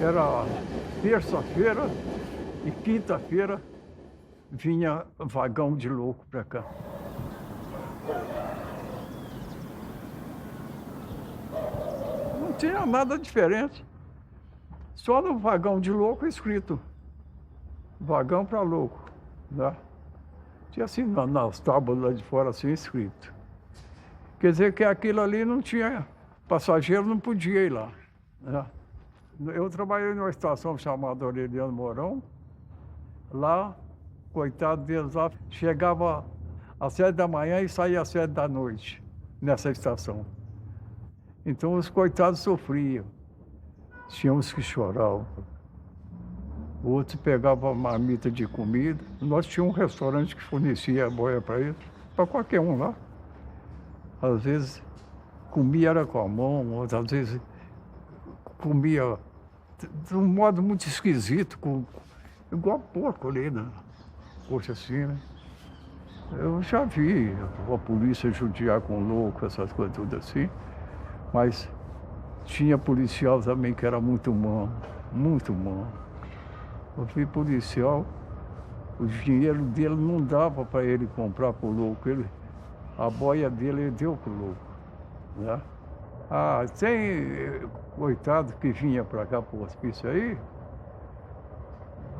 Era terça-feira e quinta-feira vinha vagão de louco para cá. Não tinha nada diferente. Só no vagão de louco escrito vagão para louco, né? Tinha assim nas tábuas lá de fora assim escrito. Quer dizer que aquilo ali não tinha, passageiro não podia ir lá, né? Eu trabalhei numa estação chamada Aureliano Mourão. Lá, coitado deles lá, chegava às 7 da manhã e saía às 7 da noite, nessa estação. Então os coitados sofriam. Tinha uns que choravam. Outros pegavam marmita de comida. Nós tínhamos um restaurante que fornecia boia para eles, para qualquer um lá. Às vezes comia era com a mão, outras vezes comia de um modo muito esquisito, igual porco ali, né? Poxa, assim, né? Eu já vi a polícia judiar com louco, essas coisas tudo assim, mas tinha policial também que era muito humano, muito humano. Eu vi policial, o dinheiro dele não dava para ele comprar pro louco, a boia dele ele deu pro louco, né? Ah, tem coitado que vinha para cá pro hospício aí,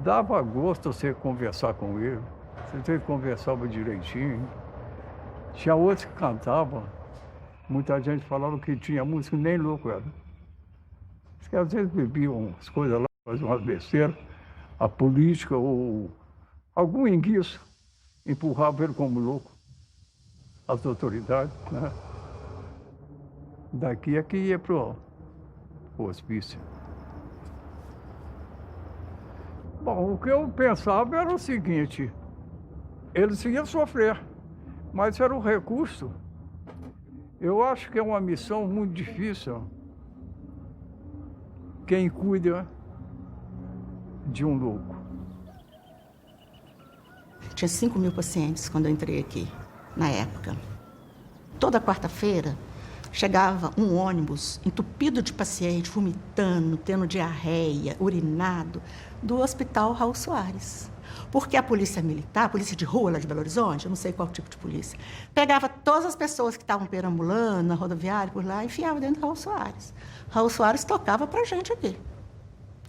dava gosto você conversar com ele, você conversava direitinho. Tinha outros que cantavam, muita gente falava que tinha música, nem louco era. Porque às vezes bebiam as coisas lá, faziam umas besteiras, a política ou algum enguiço empurrava ele como louco, as autoridades, né? Daqui é que ia pro hospício. Bom, o que eu pensava era o seguinte, eles iam sofrer, mas era o recurso. Eu acho que é uma missão muito difícil. Quem cuida de um louco. Tinha 5.000 pacientes quando eu entrei aqui, na época. Toda quarta-feira, chegava um ônibus entupido de paciente, vomitando, tendo diarreia, urinado, do Hospital Raul Soares. Porque a polícia militar, a polícia de rua lá de Belo Horizonte, eu não sei qual tipo de polícia, pegava todas as pessoas que estavam perambulando na rodoviária por lá e enfiava dentro do Raul Soares. Raul Soares tocava pra gente aqui.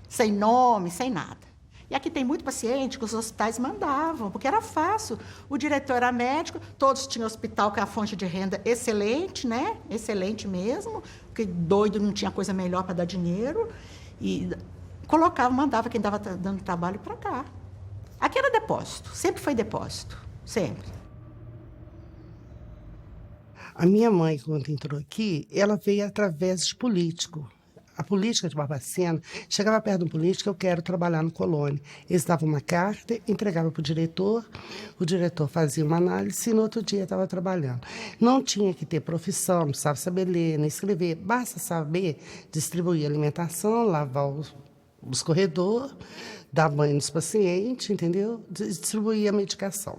Sem nome, sem nada. E aqui tem muito paciente que os hospitais mandavam, porque era fácil. O diretor era médico, todos tinham hospital com a fonte de renda excelente, né? Excelente mesmo, porque doido não tinha coisa melhor para dar dinheiro. E colocava, mandava quem estava dando trabalho para cá. Aqui era depósito, sempre foi depósito, sempre. A minha mãe, quando entrou aqui, ela veio através de político. A política de Barbacena, chegava perto de um político, eu quero trabalhar no Colônia. Eles davam uma carta, entregava para o diretor fazia uma análise e no outro dia estava trabalhando. Não tinha que ter profissão, não precisava saber ler, nem escrever, basta saber distribuir alimentação, lavar os corredores, dar banho nos pacientes, entendeu? Distribuir a medicação.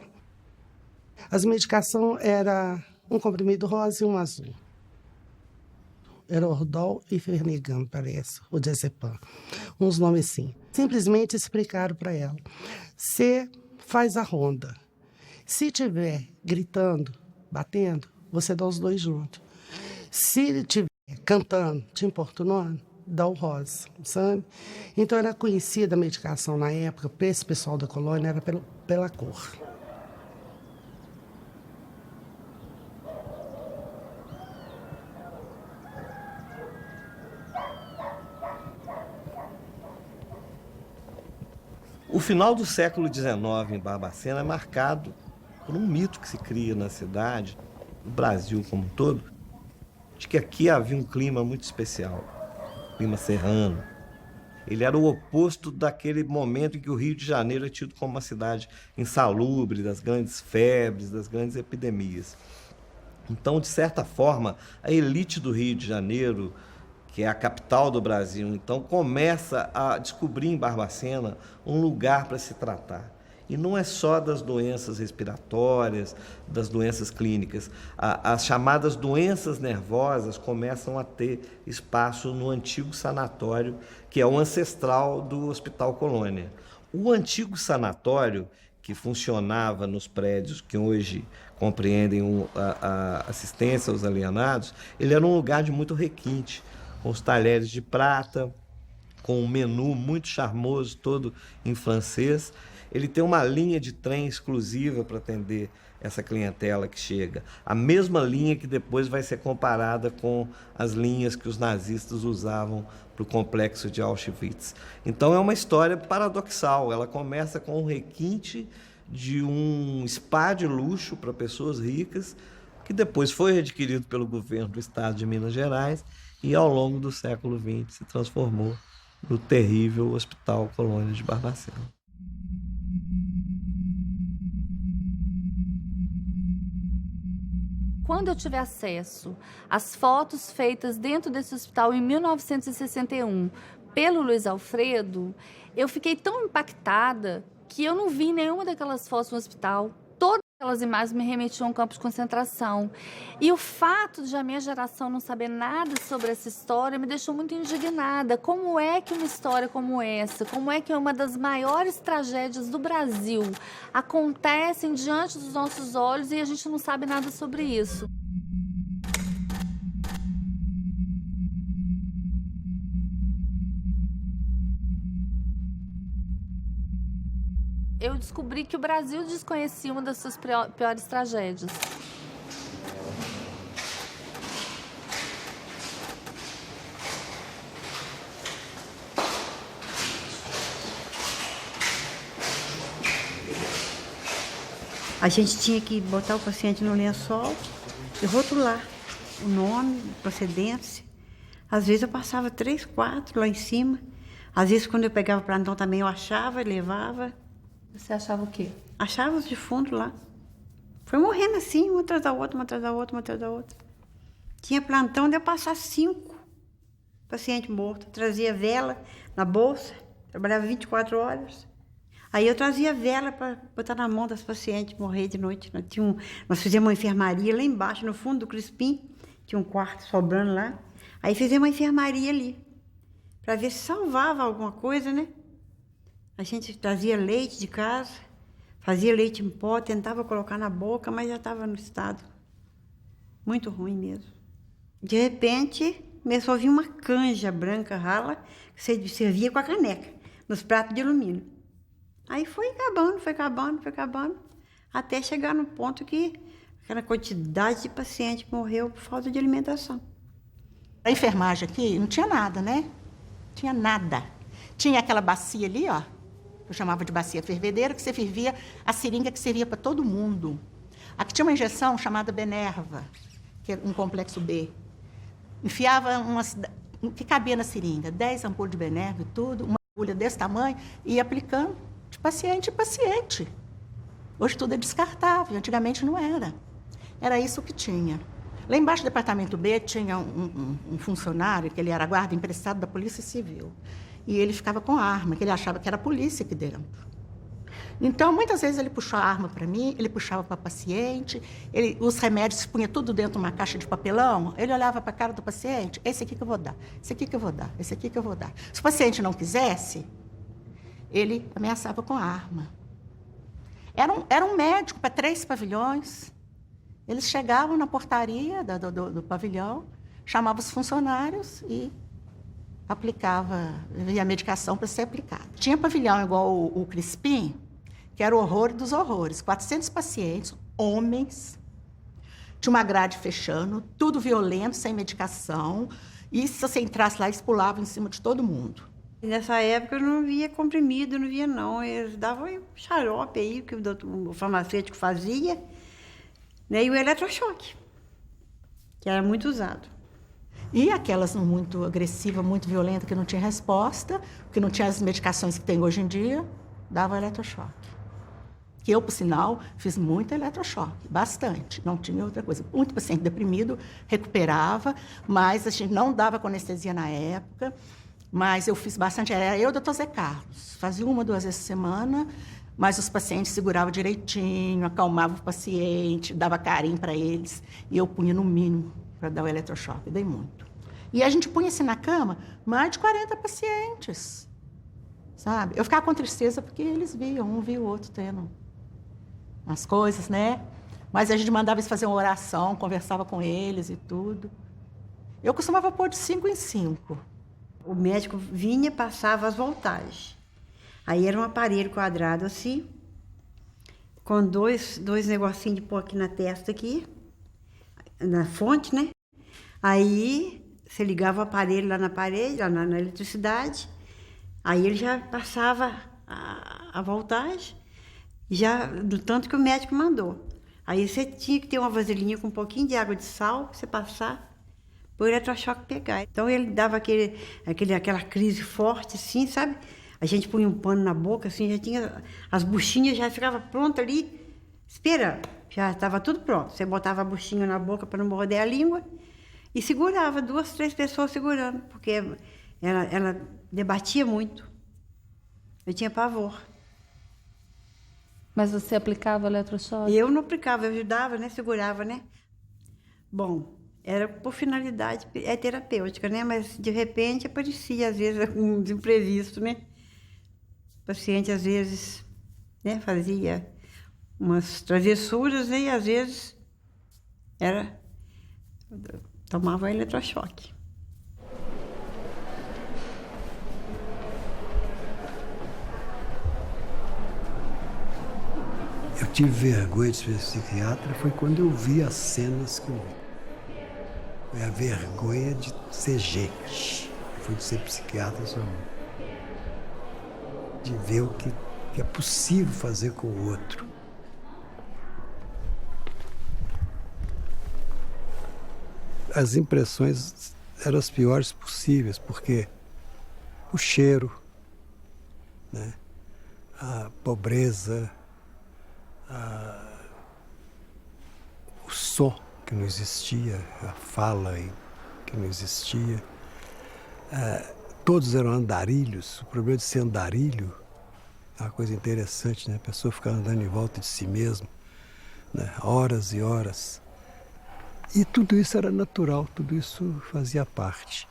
As medicações eram um comprimido rosa e um azul. Era Ordol e Fernigan, parece, o Diazepam. Uns nomes assim. Simplesmente explicaram para ela. Você faz a ronda. Se tiver gritando, batendo, você dá os dois juntos. Se estiver cantando, te importunando, dá o rosa, sabe? Então era conhecida a medicação na época, para esse pessoal da colônia, era pela cor. O final do século XIX em Barbacena é marcado por um mito que se cria na cidade, no Brasil como um todo, de que aqui havia um clima muito especial, clima serrano. Ele era o oposto daquele momento em que o Rio de Janeiro é tido como uma cidade insalubre, das grandes febres, das grandes epidemias. Então, de certa forma, a elite do Rio de Janeiro, que é a capital do Brasil, então começa a descobrir em Barbacena um lugar para se tratar. E não é só das doenças respiratórias, das doenças clínicas. As chamadas doenças nervosas começam a ter espaço no antigo sanatório, que é o ancestral do Hospital Colônia. O antigo sanatório, que funcionava nos prédios que hoje compreendem a assistência aos alienados, ele era um lugar de muito requinte, com os talheres de prata, com um menu muito charmoso, todo em francês. Ele tem uma linha de trem exclusiva para atender essa clientela que chega. A mesma linha que depois vai ser comparada com as linhas que os nazistas usavam para o complexo de Auschwitz. Então é uma história paradoxal. Ela começa com um requinte de um spa de luxo para pessoas ricas, que depois foi adquirido pelo governo do estado de Minas Gerais e ao longo do século XX se transformou no terrível Hospital Colônia de Barbacena. Quando eu tive acesso às fotos feitas dentro desse hospital em 1961 pelo Luiz Alfredo, eu fiquei tão impactada que eu não vi nenhuma daquelas fotos no hospital. Todas aquelas imagens me remetiam a um campo de concentração. E o fato de a minha geração não saber nada sobre essa história me deixou muito indignada. Como é que uma história como essa, como é que uma das maiores tragédias do Brasil acontecem diante dos nossos olhos e a gente não sabe nada sobre isso? Eu descobri que o Brasil desconhecia uma das suas piores tragédias. A gente tinha que botar o paciente no lençol e rotular o nome, procedência. Às vezes eu passava 3, 4 lá em cima. Às vezes, quando eu pegava o plantão também, eu achava e levava. Você achava o quê? Achava os defuntos lá. Foi morrendo assim, uma atrás da outra, uma atrás da outra, uma atrás da outra. Tinha plantão de eu passar 5 pacientes mortos. Trazia vela na bolsa, trabalhava 24 horas. Aí eu trazia vela para botar na mão das pacientes morrer de noite. Nós fizemos uma enfermaria lá embaixo, no fundo do Crispim. Tinha um quarto sobrando lá. Aí fizemos uma enfermaria ali, para ver se salvava alguma coisa, né? A gente trazia leite de casa, fazia leite em pó, tentava colocar na boca, mas já estava no estado muito ruim mesmo. De repente, começou a vir uma canja branca rala, que você servia com a caneca, nos pratos de alumínio. Aí foi acabando, até chegar no ponto que aquela quantidade de paciente morreu por falta de alimentação. A enfermagem aqui não tinha nada, né? Tinha nada. Tinha aquela bacia ali, ó, eu chamava de bacia fervedeira, que você fervia a seringa que servia para todo mundo. Aqui tinha uma injeção chamada Benerva, que era um complexo B. Enfiava que cabia na seringa, 10 ampulhas de Benerva e tudo, uma agulha desse tamanho, e ia aplicando de paciente em paciente. Hoje tudo é descartável, antigamente não era. Era isso que tinha. Lá embaixo do departamento B tinha um funcionário, que ele era guarda emprestado da Polícia Civil. E ele ficava com arma, que ele achava que era a polícia aqui dentro. Então, muitas vezes ele puxou a arma para mim, ele puxava para o paciente, os remédios punha tudo dentro de uma caixa de papelão, ele olhava para a cara do paciente, esse aqui que eu vou dar, esse aqui que eu vou dar, esse aqui que eu vou dar. Se o paciente não quisesse, ele ameaçava com a arma. Era um médico para 3 pavilhões. Eles chegavam na portaria do pavilhão, chamavam os funcionários e aplicava a medicação para ser aplicada. Tinha pavilhão igual o Crispim, que era o horror dos horrores. 400 pacientes, homens, tinha uma grade fechando, tudo violento, sem medicação. E se você entrasse lá, eles pulavam em cima de todo mundo. E nessa época eu não via comprimido, não via não. Eles davam xarope aí, que o farmacêutico fazia, né? E o eletrochoque, que era muito usado. E aquelas muito agressivas, muito violentas, que não tinha resposta, que não tinha as medicações que tem hoje em dia, dava eletrochoque. Que eu, por sinal, fiz muito eletrochoque, bastante, não tinha outra coisa. Muito paciente deprimido, recuperava, mas a gente não dava com anestesia na época, mas eu fiz bastante, era eu e o doutor Zé Carlos, fazia 1 ou 2 vezes por semana, mas os pacientes seguravam direitinho, acalmavam o paciente, dava carinho para eles, e eu punha no mínimo para dar o eletrochoque, dei muito. E a gente punha assim na cama, mais de 40 pacientes, sabe? Eu ficava com tristeza porque eles viam, um via o outro tendo as coisas, né? Mas a gente mandava eles fazer uma oração, conversava com eles e tudo. Eu costumava pôr de 5 em 5. O médico vinha, passava as voltagens. Aí era um aparelho quadrado assim, com dois negocinhos de pôr aqui na testa, aqui, na fonte, né? Aí você ligava o aparelho lá na parede, lá na eletricidade, aí ele já passava a voltagem, já do tanto que o médico mandou. Aí você tinha que ter uma vasilhinha com um pouquinho de água de sal, pra você passar, para o eletrochoque pegar. Então ele dava aquela crise forte, assim, sabe? A gente punha um pano na boca, assim, já tinha... As buchinhas já ficavam prontas ali, esperando. Já estava tudo pronto. Você botava a buchinha na boca para não morder a língua e segurava, 2, 3 pessoas segurando, porque ela debatia muito. Eu tinha pavor. Mas você aplicava eletrochoque? Eu não aplicava, eu ajudava, né? Segurava, né? Bom, era por finalidade terapêutica, né? Mas, de repente, aparecia, às vezes, um imprevisto, né? O paciente, às vezes, né, fazia umas travessuras, né, e, às vezes, tomava eletrochoque. Eu tive vergonha de ser psiquiatra, foi quando eu vi as cenas que eu vi. Foi a vergonha de ser gente, foi de ser psiquiatra só. De ver o que é possível fazer com o outro. As impressões eram as piores possíveis, porque o cheiro, né, a pobreza, o som que não existia, a fala que não existia. Todos eram andarilhos. O problema de ser andarilho é uma coisa interessante, né? A pessoa ficar andando em volta de si mesmo, né? Horas e horas. E tudo isso era natural, tudo isso fazia parte.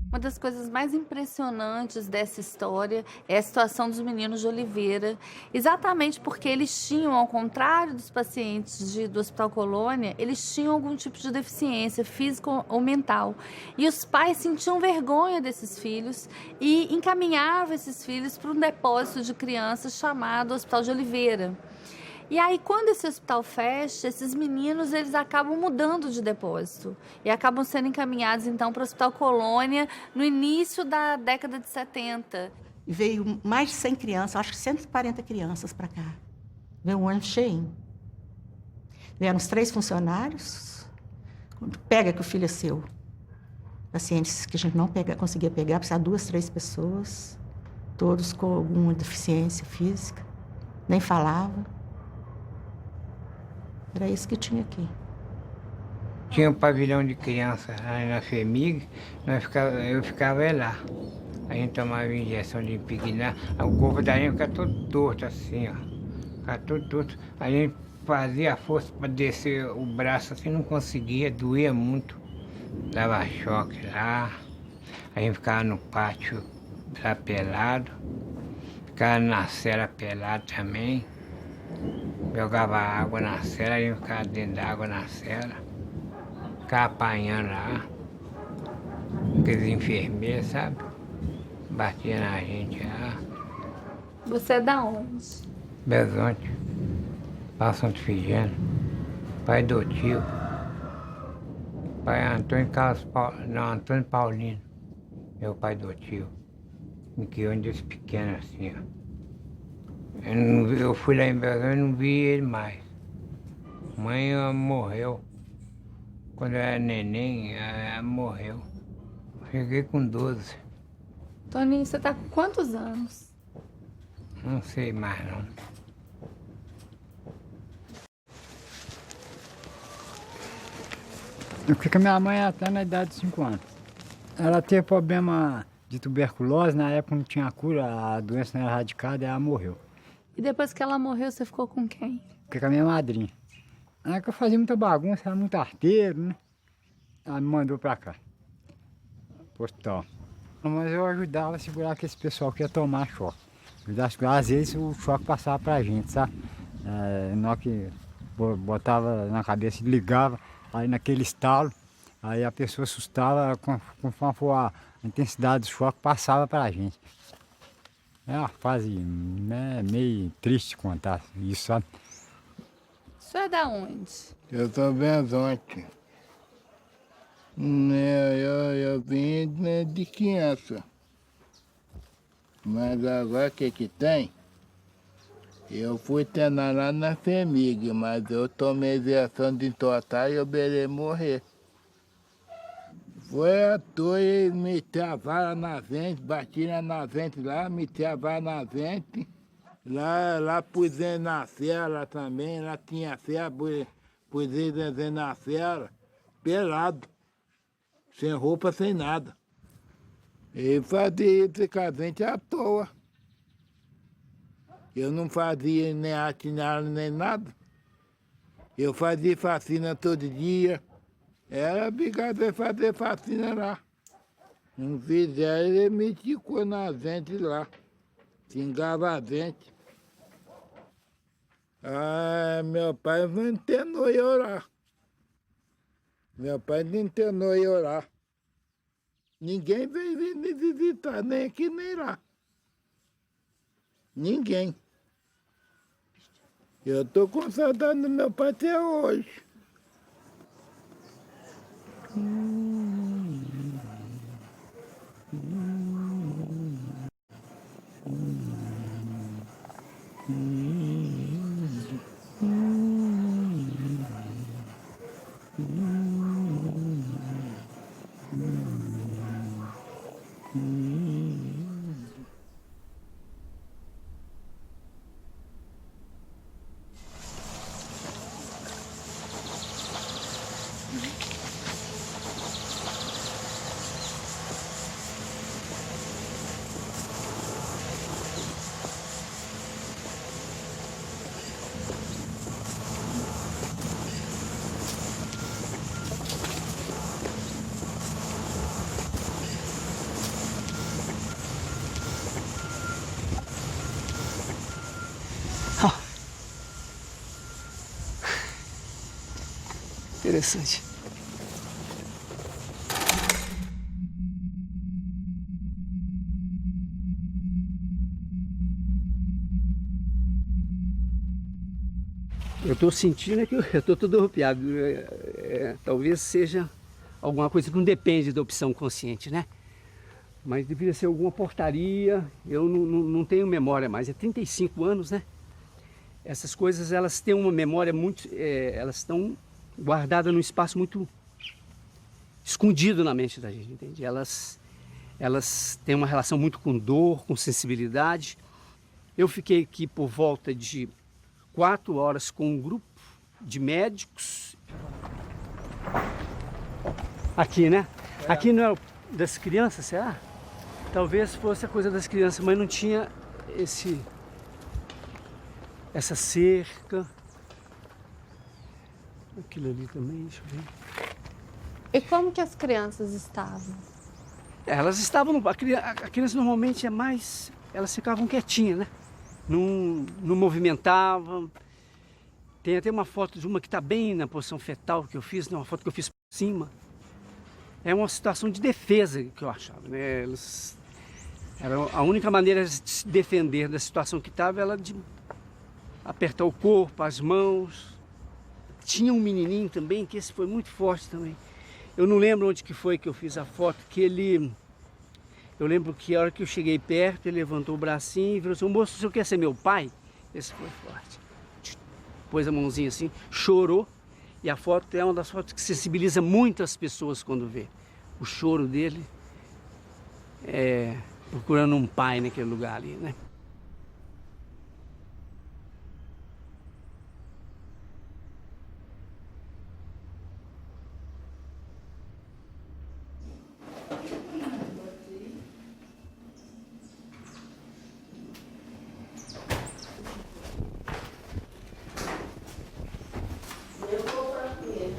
Uma das coisas mais impressionantes dessa história é a situação dos meninos de Oliveira, exatamente porque eles tinham, ao contrário dos pacientes do Hospital Colônia, eles tinham algum tipo de deficiência física ou mental. E os pais sentiam vergonha desses filhos e encaminhavam esses filhos para um depósito de crianças chamado Hospital de Oliveira. E aí, quando esse hospital fecha, esses meninos eles acabam mudando de depósito e acabam sendo encaminhados, então, para o Hospital Colônia no início da década de 70. E veio mais de 100 crianças, acho que 140 crianças para cá. Veio um ônibus cheinho. Vieram os 3 funcionários. Pega que o filho é seu. Pacientes que a gente não conseguia pegar, precisava 2, 3 pessoas, todos com alguma deficiência física, nem falava. Era isso que tinha aqui. Tinha um pavilhão de crianças aí na FEMIG, eu ficava lá. A gente tomava injeção de impregnar, o corpo da gente ficava todo torto assim, ó. Ficava todo torto. A gente fazia a força para descer o braço assim, não conseguia, doía muito. Dava choque lá. A gente ficava no pátio lá pelado. Ficava na cela pelado também. Jogava água na cela, a gente ficava dentro da água na cela. Ficava apanhando lá. Aqueles enfermeiros, sabe? Batia na gente lá. Você é da onde? Belzonte. Passa Santo Figênio. Pai adotivo. Pai Antônio Antônio Paulino. Meu pai adotivo. Me criou desde pequeno assim, ó. Eu fui lá em Belzonte e não vi ele mais. Mãe morreu. Quando eu era neném, ela morreu. Cheguei com 12. Toninho, você tá com quantos anos? Não sei mais não. Eu fiquei com a minha mãe até na idade de 5 anos. Ela teve problema de tuberculose, na época não tinha cura, a doença não era erradicada e ela morreu. E depois que ela morreu, você ficou com quem? Fiquei com a minha madrinha. Ela que eu fazia muita bagunça, era muito arteiro, né? Ela me mandou pra cá, pro hospital. Mas eu ajudava a segurar aquele pessoal que ia tomar choque. Ajudava a segurar, às vezes o choque passava pra gente, sabe? Na hora que botava na cabeça, ligava, aí naquele estalo, aí a pessoa assustava, conforme for a intensidade do choque, passava pra gente. É uma fase meio triste contar isso, sabe? O senhor é da onde? Eu sou Belzonte. Eu vim de criança. Mas agora o que tem? Eu fui treinar lá na FEMIG, mas eu tomei injeção de entortar e eu beirei morrer. Foi à toa, eles meteram a vara na vente, batiram na vente lá, meteram a vara na vente. Lá pus ele na cela também, lá tinha cela, pus ele na cela, pelado, sem roupa, sem nada. E fazia isso com a gente à toa. Eu não fazia nem arte nem nada. Eu fazia faxina todo dia. Era obrigado a fazer faxina lá. Não fizeram, ele me ticou na gente lá. Xingava a gente. Meu pai não internou em orar. Meu pai não internou em orar. Ninguém veio me visitar, nem aqui nem lá. Ninguém. Eu estou com saudade do meu pai até hoje. Interessante. Eu estou sentindo que eu estou todo arrepiado. Talvez seja alguma coisa que não depende da opção consciente, né? mas deveria ser alguma portaria, eu não tenho memória mais, é 35 anos, né? Essas coisas, elas têm uma memória muito, elas estão guardadas num espaço muito escondido na mente da gente, entende? Elas têm uma relação muito com dor, com sensibilidade. Eu fiquei aqui por volta de 4 horas com um grupo de médicos. Aqui, né? Aqui não é das crianças, será? Talvez fosse a coisa das crianças, mas não tinha essa cerca. Aquilo ali também, deixa eu ver. E como que as crianças estavam? Elas estavam... A criança normalmente é mais... Elas ficavam quietinhas, né? Não movimentavam. Tem até uma foto de uma que está bem na posição fetal que eu fiz, né? Uma foto que eu fiz por cima. É uma situação de defesa que eu achava, né? A única maneira de se defender da situação que estava era de apertar o corpo, as mãos. Tinha um menininho também, que esse foi muito forte também. Eu não lembro onde que foi que eu fiz a foto, que ele... Eu lembro que a hora que eu cheguei perto, ele levantou o bracinho e falou assim: moço, o senhor quer ser meu pai? Esse foi forte. Pôs a mãozinha assim, chorou. E a foto é uma das fotos que sensibiliza muitas pessoas quando vê. O choro dele, procurando um pai naquele lugar ali, né?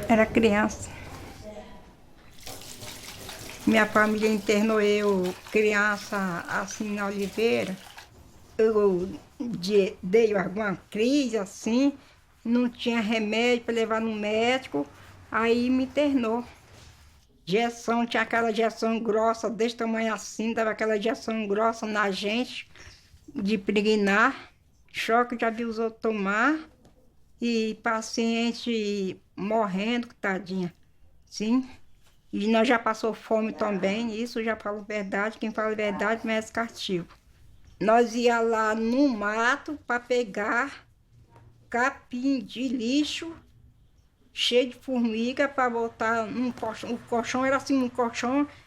Era criança. Minha família internou eu, criança, assim, na Oliveira. Eu dei alguma crise, assim, não tinha remédio para levar no médico, aí me internou. Injeção, tinha aquela injeção grossa, desse tamanho assim, dava aquela injeção grossa na gente, de pregnar, choque já viu os outros tomar, e paciente morrendo, tadinha, sim. E nós já passou fome também, isso já falo verdade, quem fala verdade merece castigo. Nós ia lá no mato para pegar capim de lixo, cheio de formiga, para botar num colchão. O colchão era assim,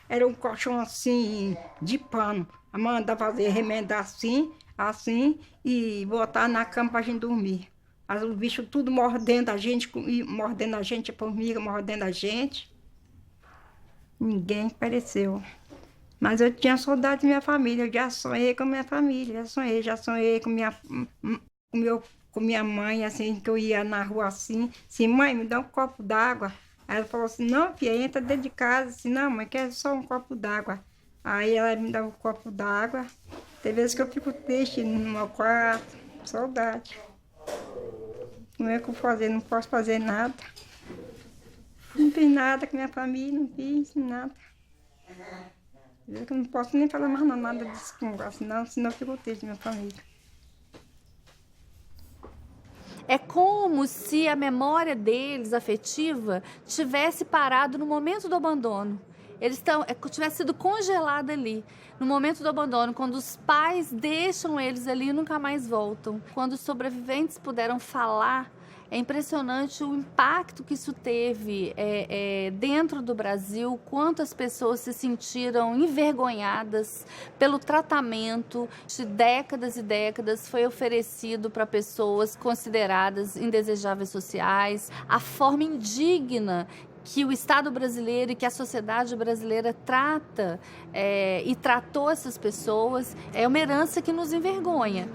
era um colchão assim, de pano. A mãe mandava fazer, remendar assim, e botar na cama para a gente dormir. Os bichos tudo mordendo a gente, a formiga mordendo a gente. Ninguém apareceu. Mas eu tinha saudade da minha família, eu já sonhei com a minha família, já sonhei com minha mãe, assim, que eu ia na rua assim, mãe, me dá um copo d'água. Aí ela falou assim, não, filha, entra dentro de casa, assim, não, mãe, quer só um copo d'água. Aí ela me dá um copo d'água. Tem vezes que eu fico triste no meu quarto, saudade. Como é que eu vou fazer? Não posso fazer nada. Não fiz nada com minha família, não fiz nada. Eu não posso nem falar mais nada desse negócio, não, senão eu fico triste da minha família. É como se a memória deles, afetiva, tivesse parado no momento do abandono. Eles tivesse sido congelada ali, no momento do abandono, quando os pais deixam eles ali e nunca mais voltam. Quando os sobreviventes puderam falar, é impressionante o impacto que isso teve dentro do Brasil, quantas pessoas se sentiram envergonhadas pelo tratamento de décadas e décadas foi oferecido para pessoas consideradas indesejáveis sociais, a forma indigna que o Estado brasileiro e que a sociedade brasileira trata e tratou essas pessoas, é uma herança que nos envergonha.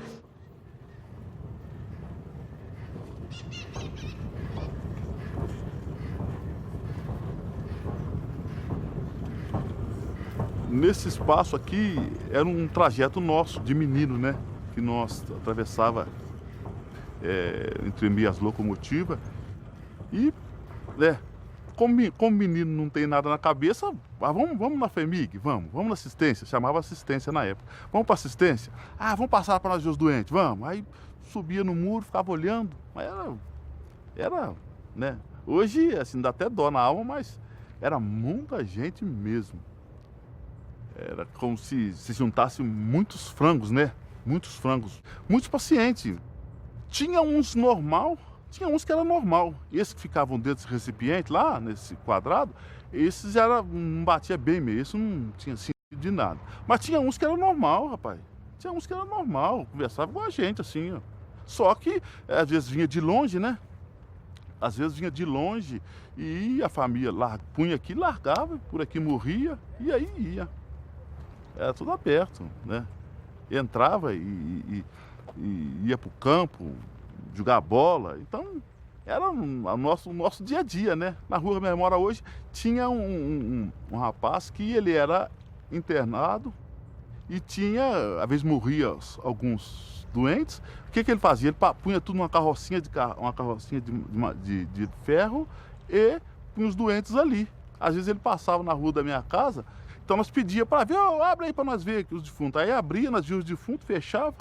Nesse espaço aqui era um trajeto nosso de menino, né? Que nós atravessava entre as locomotivas e, como menino não tem nada na cabeça, vamos na FEMIG, vamos na assistência, chamava assistência na época. Vamos para assistência? Vamos passar para nós ver os doentes, vamos. Aí subia no muro, ficava olhando, mas era, né? Hoje, assim, dá até dó na alma, mas era muita gente mesmo. Era como se juntasse muitos frangos, né? Muitos frangos. Muitos pacientes. Tinha uns normal, tinha uns que era normal. Esses que ficavam dentro desse recipiente lá, nesse quadrado, esses não batia bem mesmo, isso não tinha sentido de nada. Mas tinha uns que era normal, rapaz. Tinha uns que era normal, conversava com a gente assim, ó. Só que às vezes vinha de longe, né? Às vezes vinha de longe e a família punha aqui, largava, por aqui morria e aí ia. Era tudo aberto, né? Entrava e ia para o campo, jogar bola. Então, era o nosso dia a dia, né? Na rua que eu moro hoje, tinha um rapaz que ele era internado e tinha, às vezes morria alguns doentes. O que ele fazia? Ele punha tudo numa carrocinha de ferro e punha os doentes ali. Às vezes ele passava na rua da minha casa. Então nós pedíamos para ver, abre aí para nós ver aqui os defuntos. Aí abria, nós víamos os defuntos, fechava,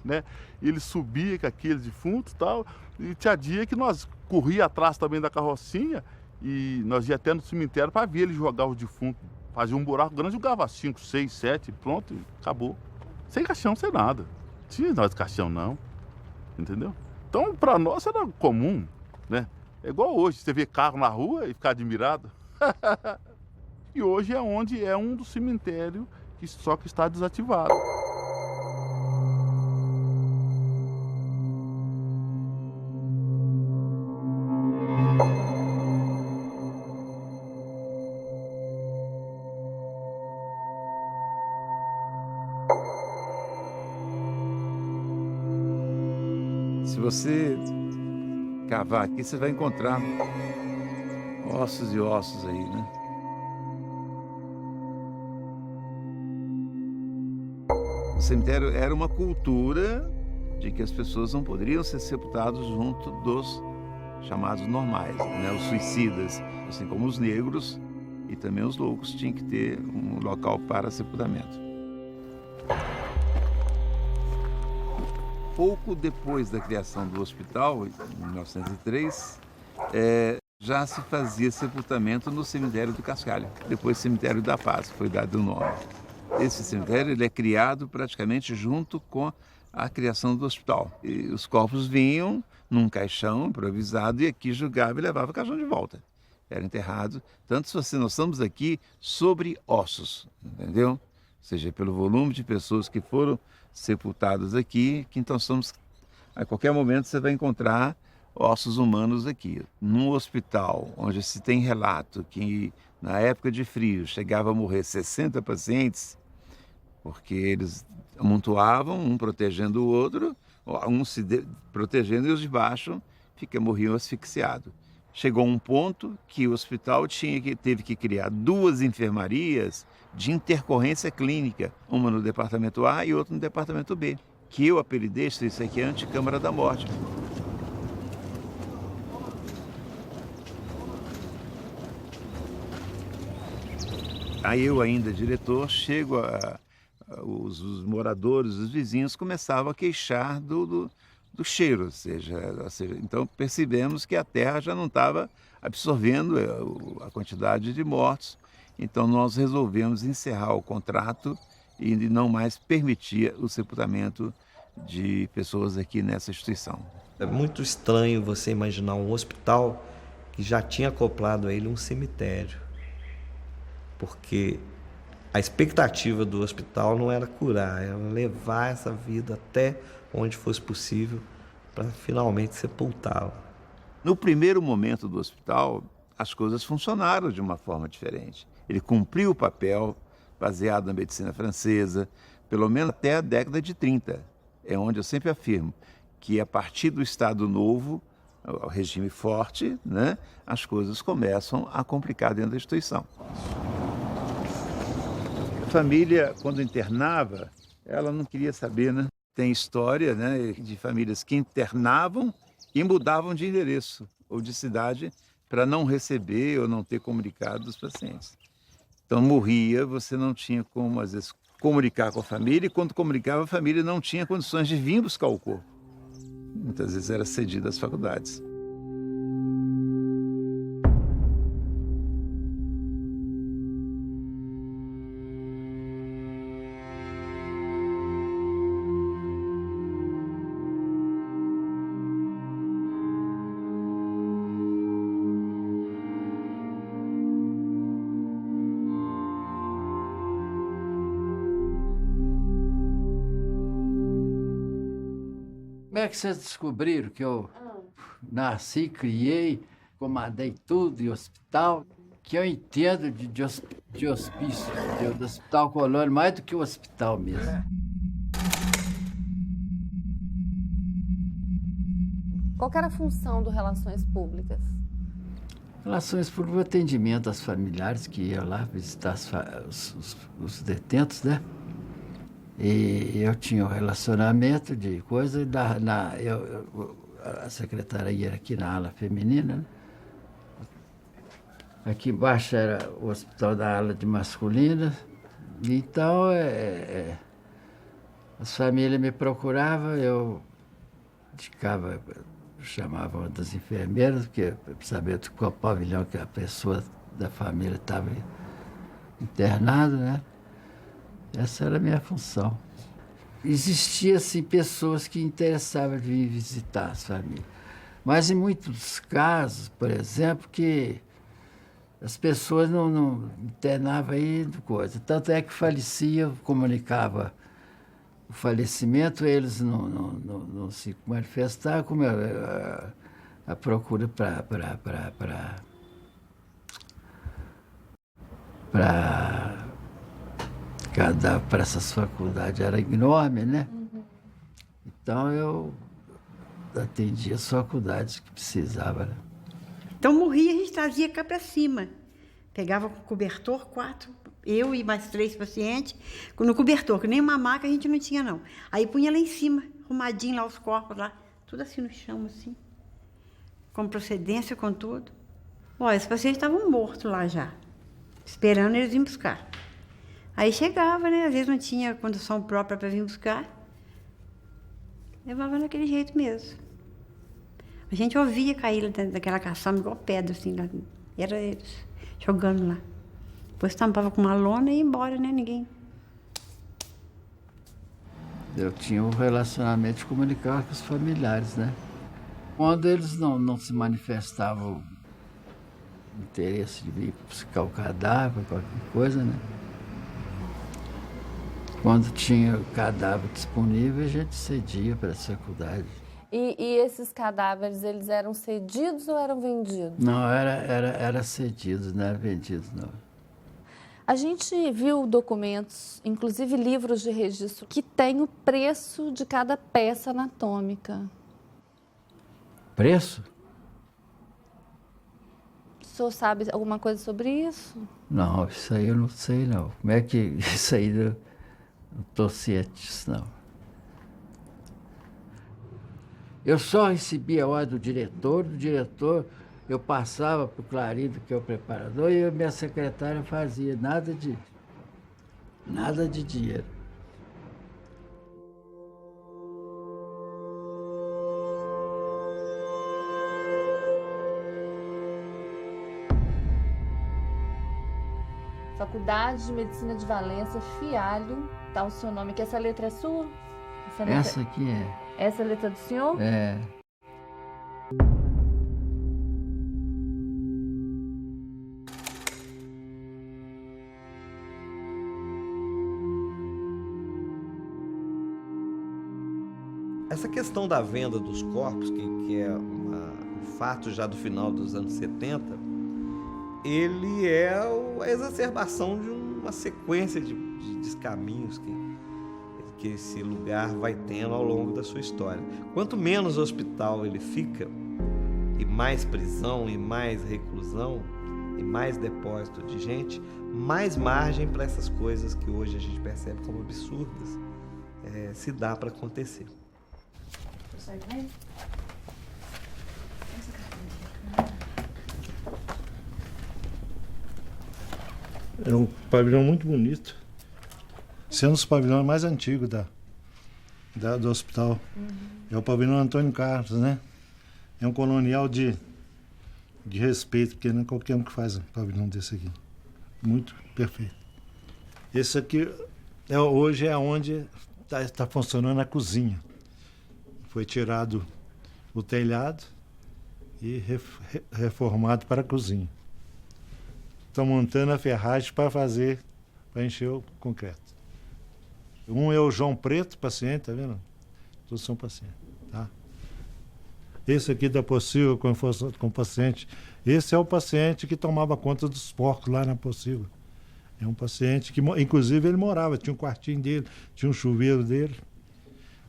né? E ele subia com aqueles defuntos e tal. E tinha dia que nós corria atrás também da carrocinha e nós ia até no cemitério para ver ele jogar os defuntos. Fazia um buraco grande, jogava 5, 6, 7, pronto, acabou. Sem caixão, sem nada. Não tinha nós de caixão não, entendeu? Então para nós era comum, né? É igual hoje, você vê carro na rua e ficar admirado. E hoje é onde é um dos cemitérios que só que está desativado. Se você cavar aqui, você vai encontrar ossos e ossos aí, né? O cemitério era uma cultura de que as pessoas não poderiam ser sepultadas junto dos chamados normais, né? Os suicidas, assim como os negros e também os loucos, tinham que ter um local para sepultamento. Pouco depois da criação do hospital, em 1903, já se fazia sepultamento no cemitério do Cascalho, depois cemitério da Paz, foi dado o nome. Esse cemitério ele é criado praticamente junto com a criação do hospital. E os corpos vinham num caixão improvisado e aqui julgava e levava o caixão de volta. Era enterrado. Tanto se nós estamos aqui sobre ossos, entendeu? Ou seja, pelo volume de pessoas que foram sepultadas aqui, que então a qualquer momento você vai encontrar ossos humanos aqui. Num hospital onde se tem relato que na época de frio chegava a morrer 60 pacientes, porque eles amontoavam, um protegendo o outro, um se protegendo e os de baixo morriam asfixiados. Chegou um ponto que o hospital teve que criar 2 enfermarias de intercorrência clínica, uma no departamento A e outra no departamento B, que eu apelidei isso aqui, Anticâmara da Morte. Aí eu ainda, diretor, chego os moradores, os vizinhos começavam a queixar do cheiro, ou seja, então percebemos que a terra já não estava absorvendo a quantidade de mortos, então nós resolvemos encerrar o contrato e não mais permitir o sepultamento de pessoas aqui nessa instituição. É muito estranho você imaginar um hospital que já tinha acoplado a ele um cemitério, porque a expectativa do hospital não era curar, era levar essa vida até onde fosse possível para finalmente sepultá-la. No primeiro momento do hospital, as coisas funcionaram de uma forma diferente. Ele cumpriu o papel baseado na medicina francesa, pelo menos até a década de 30. É onde eu sempre afirmo que a partir do Estado Novo, o regime forte, né, as coisas começam a complicar dentro da instituição. A família, quando internava, ela não queria saber, né? Tem história, né, de famílias que internavam e mudavam de endereço ou de cidade para não receber ou não ter comunicado dos pacientes. Então morria, você não tinha como, às vezes, comunicar com a família, e quando comunicava, a família não tinha condições de vir buscar o corpo. Muitas vezes era cedido às faculdades. Como é que vocês descobriram que eu nasci, criei, comandei tudo em hospital? Que eu entendo de hospício, do Hospital Colônia, mais do que o hospital mesmo. Qual que era a função do Relações Públicas? Relações Públicas, atendimento às familiares que iam lá visitar os detentos, né? E eu tinha um relacionamento de coisa, a secretaria era aqui na ala feminina, né? Aqui embaixo era o hospital da ala de masculina. Então, as famílias me procuravam, eu chamava uma das enfermeiras, porque sabia de qual pavilhão que a pessoa da família estava internada, né? Essa era a minha função. Existiam, assim, pessoas que interessavam de vir visitar as famílias. Mas em muitos casos, por exemplo, que as pessoas não internavam aí coisa. Tanto é que falecia, comunicava o falecimento, eles não se manifestavam, como a procura para essas faculdades era enorme, né? Então eu atendia as faculdades que precisava, né? Então morria, a gente trazia cá para cima. Pegava com cobertor, 4, eu e mais 3 pacientes, no cobertor, que nem uma maca a gente não tinha, não. Aí punha lá em cima, arrumadinho lá os corpos, lá, tudo assim no chão, assim, com procedência, com tudo. Olha, os pacientes estavam mortos lá já, esperando eles virem buscar. Aí chegava, né? Às vezes não tinha condução própria para vir buscar. Levava daquele jeito mesmo. A gente ouvia cair dentro daquela caçamba igual pedra, assim, lá. Era eles jogando lá. Depois tampava com uma lona e ia embora, né? Ninguém. Eu tinha um relacionamento de comunicar com os familiares, né? Quando eles não se manifestavam interesse de vir buscar o cadáver, qualquer coisa, né? Quando tinha o cadáver disponível, a gente cedia para essa faculdade. E esses cadáveres, eles eram cedidos ou eram vendidos? Não, era cedidos, não era vendidos, não. A gente viu documentos, inclusive livros de registro, que tem o preço de cada peça anatômica. Preço? O senhor sabe alguma coisa sobre isso? Não, isso aí eu não sei, não. Como é que isso aí não estou ciente disso, não. Eu só recebia a ordem do diretor eu passava para o Clarindo, que é o preparador, e a minha secretária fazia nada de dinheiro. Faculdade de Medicina de Valência, Fialho, tá o seu nome aqui. Essa letra é sua? Essa aqui é. Essa é a letra do senhor? É. Essa questão da venda dos corpos, que é um fato já do final dos anos 70, ele é a exacerbação de uma sequência de descaminhos que esse lugar vai tendo ao longo da sua história. Quanto menos hospital ele fica, e mais prisão, e mais reclusão, e mais depósito de gente, mais margem para essas coisas que hoje a gente percebe como absurdas se dá para acontecer. É um pavilhão muito bonito, sendo um dos pavilhões mais antigos do hospital. É o pavilhão Antônio Carlos, né? É um colonial de respeito, porque não é qualquer um que faz um pavilhão desse aqui. Muito perfeito. Esse aqui hoje é onde está funcionando a cozinha. Foi tirado o telhado e reformado para a cozinha. Estão montando a ferragem para encher o concreto. Um é o João Preto, paciente, tá vendo? Todos são pacientes, tá? esse aqui da Pocilga com o paciente. Esse é o paciente que tomava conta dos porcos lá na Pocilga. É um paciente que, inclusive, ele morava, tinha um quartinho dele, tinha um chuveiro dele.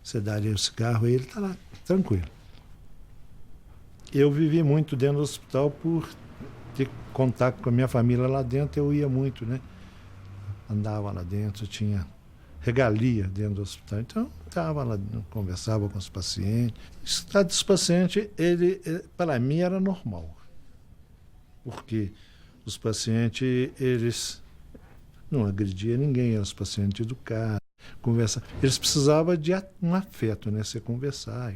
Você daria o cigarro e ele está lá, tranquilo. Eu vivi muito dentro do hospital por ter contato com a minha família lá dentro, eu ia muito, né? Andava lá dentro, tinha regalia dentro do hospital. Então, estava lá, conversava com os pacientes. O estado dos pacientes, para mim, era normal. Porque os pacientes, eles não agrediam ninguém, eram os pacientes educados, conversavam. Eles precisavam de um afeto, né? Você conversar.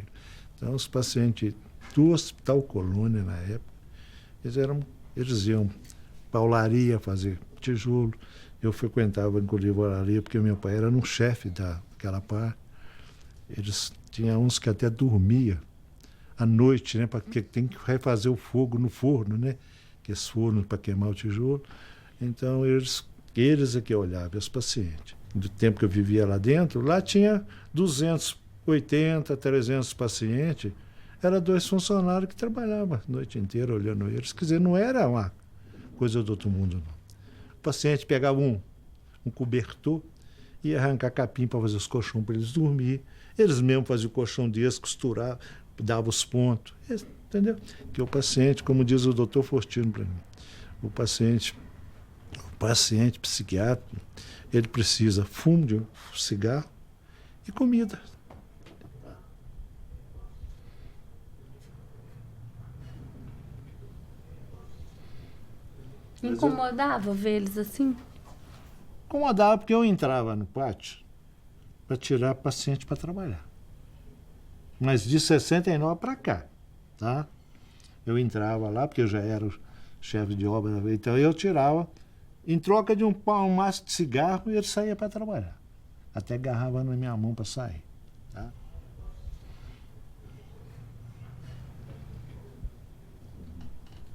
Então, os pacientes do Hospital Colônia, na época, eles iam para olaria fazer tijolo. Eu frequentava, inclusive, a olaria, porque meu pai era um chefe daquela parte. Eles tinham uns que até dormia à noite, né? Porque tem que refazer o fogo no forno, né? Aqueles fornos para queimar o tijolo. Então, eles é que olhavam os pacientes. Do tempo que eu vivia lá dentro, lá tinha 280, 300 pacientes. Era 2 funcionários que trabalhavam a noite inteira olhando eles. Quer dizer, não era uma coisa do outro mundo, não. O paciente pegava um cobertor e ia arrancar capim para fazer os colchões para eles dormir. Eles mesmos faziam o colchão deles, costuravam, davam os pontos. Entendeu? Que o paciente, como diz o doutor Fortino para mim, o paciente psiquiátrico, ele precisa fumo de cigarro e comida. Incomodava ver eles assim? Incomodava porque eu entrava no pátio para tirar paciente para trabalhar. Mas de 69 para cá, tá? Eu entrava lá, porque eu já era o chefe de obra, então eu tirava, em troca de um maço de cigarro, e ele saía para trabalhar. Até agarrava na minha mão para sair, tá?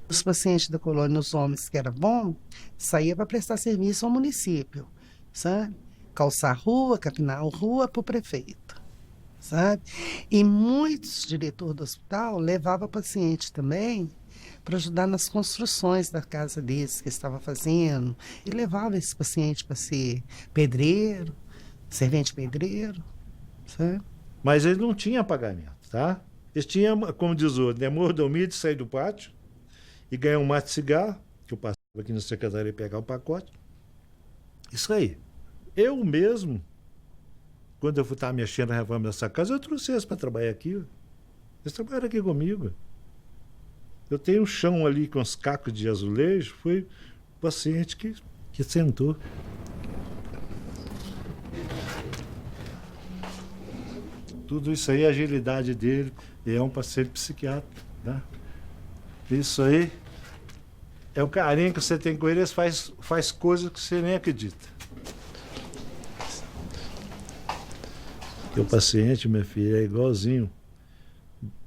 Os pacientes da colônia, os homens que eram bons, saíam para prestar serviço ao município, sabe? Calçar rua, capinar rua para o prefeito, sabe? E muitos diretores do hospital levavam paciente também para ajudar nas construções da casa deles que estava fazendo. E levava esse paciente para ser pedreiro, servente pedreiro, sabe? Mas ele não tinha pagamento, tá? Eles tinham, como diz o outro, mordomia de sair do pátio e ganhar um maço de cigarro, que eu passava aqui na secretaria e pegar o pacote. Isso aí. Eu mesmo, quando eu estava mexendo na reforma dessa casa, eu trouxe eles para trabalhar aqui. Eles trabalharam aqui comigo. Eu tenho um chão ali com os cacos de azulejo, foi o paciente que sentou. Tudo isso aí, a agilidade dele, é um paciente psiquiátrico, tá? Isso aí é o carinho que você tem com ele, faz coisas que você nem acredita. E o paciente, minha filha, é igualzinho.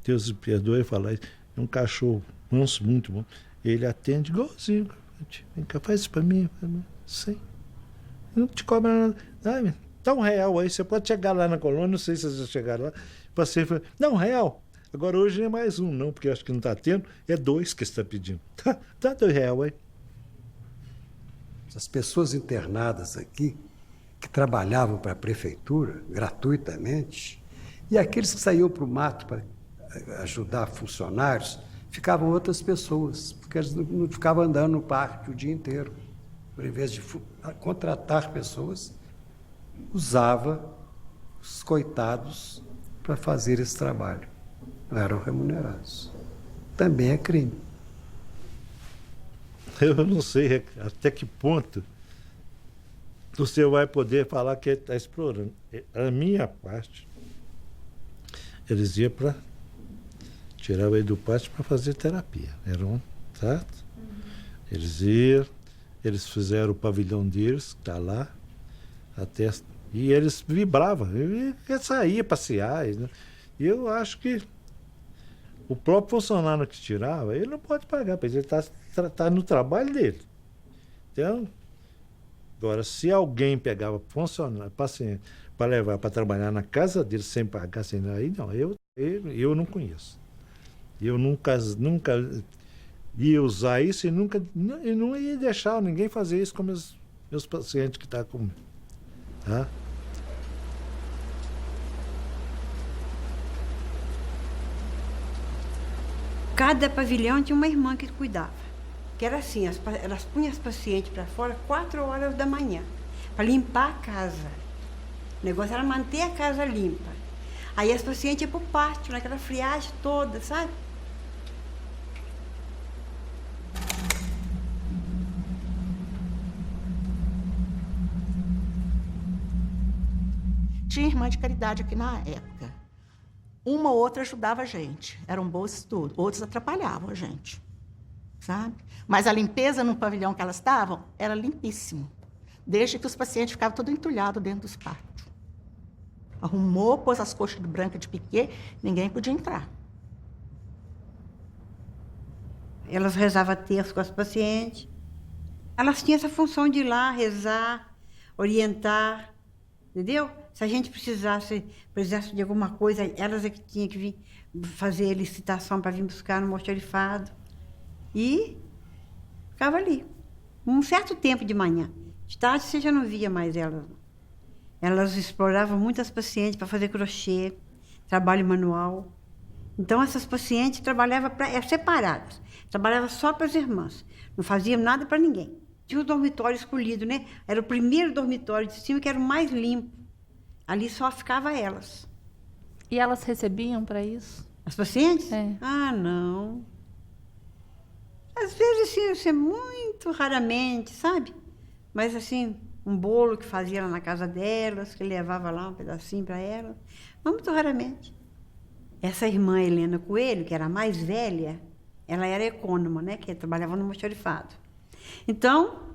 Deus me perdoe falar isso. É um cachorro manso, muito bom. Ele atende igualzinho. Vem cá, faz isso pra mim. Sim. Não te cobra nada. Dá R$1 aí. Você pode chegar lá na colônia, não sei se vocês chegaram lá. O paciente fala, não, R$1. Agora hoje não é mais um, não, porque acho que não está tendo. É 2 que está pedindo. Dá R$2 aí. As pessoas internadas aqui, que trabalhavam para a prefeitura gratuitamente, e aqueles que saíam para o mato para ajudar funcionários, ficavam outras pessoas, porque eles não ficavam andando no parque o dia inteiro. Por invés de contratar pessoas, usava os coitados para fazer esse trabalho. Não eram remunerados. Também é crime. Eu não sei até que ponto você vai poder falar que ele está explorando. A minha parte, eles iam para tirar ele do pátio para fazer terapia. Era um trato. Eles iam, eles fizeram o pavilhão deles, que está lá, até, e eles vibravam. Ele saía passear. Né? E eu acho que o próprio funcionário que tirava, ele não pode pagar, porque ele está no trabalho dele. Então, agora, se alguém pegava funcionário, paciente, para levar para trabalhar na casa dele sem pagar, sem aí não, eu não conheço. Eu nunca ia usar isso e não ia deixar ninguém fazer isso com meus pacientes que estão comigo. Tá? Cada pavilhão tinha uma irmã que cuidava. Que era assim, elas punham as pacientes para fora 4 horas da manhã, para limpar a casa. O negócio era manter a casa limpa. Aí as pacientes iam para o pátio, naquela friagem toda, sabe? Tinha irmã de caridade aqui na época. Uma ou outra ajudava a gente. Eram bons estudos. Outros atrapalhavam a gente, sabe? Mas a limpeza no pavilhão que elas estavam era limpíssimo. Desde que os pacientes ficavam todos entulhados dentro dos pátios. Arrumou, pôs as coxas brancas de piquê, ninguém podia entrar. Elas rezavam terço com as pacientes. Elas tinham essa função de ir lá, rezar, orientar, entendeu? Se a gente precisasse de alguma coisa, elas é que tinham que vir fazer licitação para vir buscar no almoxarifado. E ficava ali. Um certo tempo de manhã. De tarde você já não via mais elas. Elas exploravam muitas pacientes para fazer crochê, trabalho manual. Então essas pacientes trabalhavam separadas. Trabalhavam só para as irmãs. Não faziam nada para ninguém. Tinha o dormitório escolhido, né? Era o primeiro dormitório de cima que era o mais limpo. Ali só ficava elas. E elas recebiam para isso? As pacientes? É. Ah, não. Às vezes, assim, muito raramente, sabe? Mas, assim, um bolo que fazia lá na casa delas, que levava lá um pedacinho para elas. Mas muito raramente. Essa irmã Helena Coelho, que era a mais velha, ela era econômica, né? Que trabalhava no almoxarifado. Então,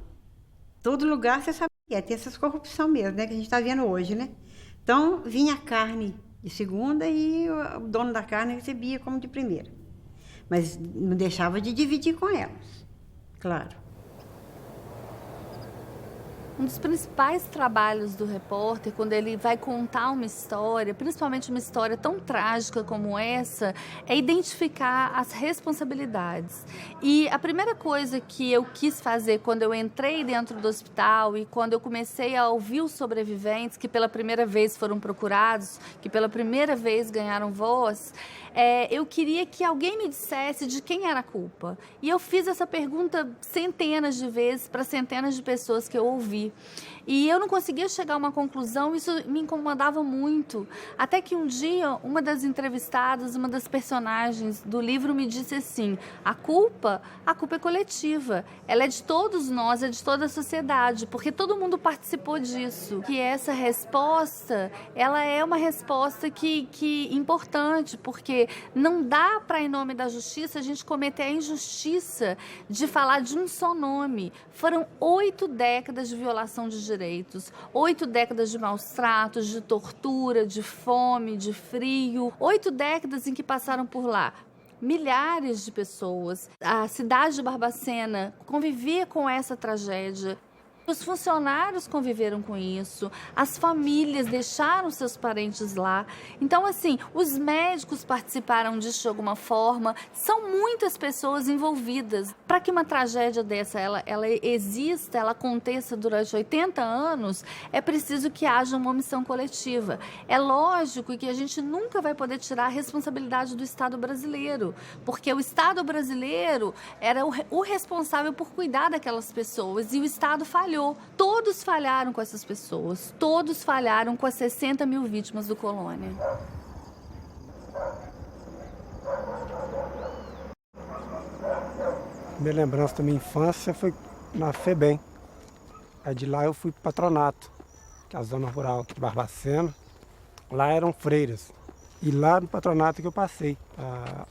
todo lugar você sabe que tem essas corrupção mesmo, né? Que a gente está vendo hoje, né? Então, vinha a carne de segunda e o dono da carne recebia como de primeira. Mas não deixava de dividir com elas, claro. Um dos principais trabalhos do repórter, quando ele vai contar uma história, principalmente uma história tão trágica como essa, é identificar as responsabilidades. E a primeira coisa que eu quis fazer quando eu entrei dentro do hospital e quando eu comecei a ouvir os sobreviventes, que pela primeira vez foram procurados, que pela primeira vez ganharam voz, eu queria que alguém me dissesse de quem era a culpa. E eu fiz essa pergunta centenas de vezes para centenas de pessoas que eu ouvi. E eu não conseguia chegar a uma conclusão, isso me incomodava muito. Até que um dia, uma das entrevistadas, uma das personagens do livro me disse assim, a culpa é coletiva, ela é de todos nós, é de toda a sociedade, porque todo mundo participou disso. Que essa resposta, ela é uma resposta que importante, porque não dá para, em nome da justiça, a gente cometer a injustiça de falar de um só nome. Foram 8 décadas de violação de direitos, 8 décadas de maus tratos, de tortura, de fome, de frio, 8 décadas em que passaram por lá milhares de pessoas. A cidade de Barbacena convivia com essa tragédia. Os funcionários conviveram com isso, as famílias deixaram seus parentes lá. Então, assim, os médicos participaram disso de alguma forma. São muitas pessoas envolvidas. Para que uma tragédia dessa ela exista, ela aconteça durante 80 anos, é preciso que haja uma omissão coletiva. É lógico que a gente nunca vai poder tirar a responsabilidade do Estado brasileiro, porque o Estado brasileiro era o responsável por cuidar daquelas pessoas e o Estado falhou. Todos falharam com essas pessoas, todos falharam com as 60 mil vítimas do Colônia. Minha lembrança da minha infância foi na FEBEM. Aí de lá eu fui para o patronato, que é a zona rural aqui de Barbacena. Lá eram freiras. E lá no patronato que eu passei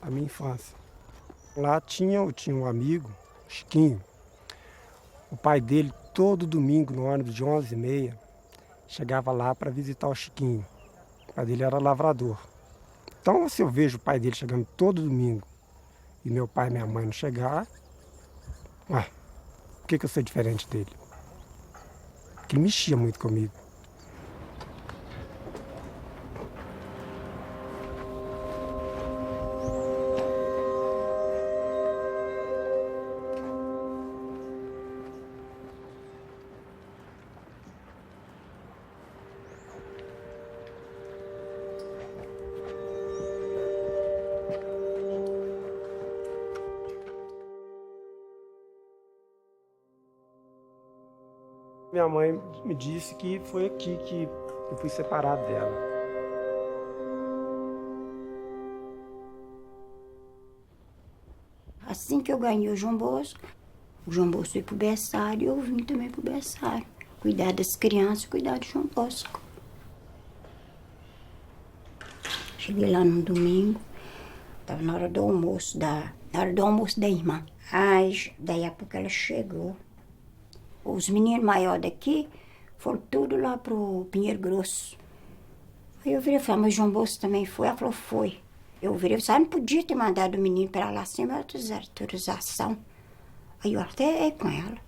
a minha infância. Lá eu tinha um amigo, Chiquinho. O pai dele, todo domingo, no ônibus de 11h30, chegava lá para visitar o Chiquinho. O pai dele era lavrador. Então, se eu vejo o pai dele chegando todo domingo e meu pai e minha mãe não chegar, por que eu sou diferente dele? Porque ele mexia muito comigo. Minha mãe me disse que foi aqui que eu fui separado dela. Assim que eu ganhei o João Bosco foi pro berçário e eu vim também pro berçário. Cuidar das crianças e cuidar do João Bosco. Cheguei lá no domingo, estava na hora do almoço da irmã. Aí, daí a pouco ela chegou. Os meninos maiores daqui foram tudo lá pro Pinheiro Grosso. Aí eu virei e falei, mas o João Bosco também foi? Ela falou, foi. Eu virei e falei, não podia ter mandado o menino para lá sem autorização. Aí eu até com ela.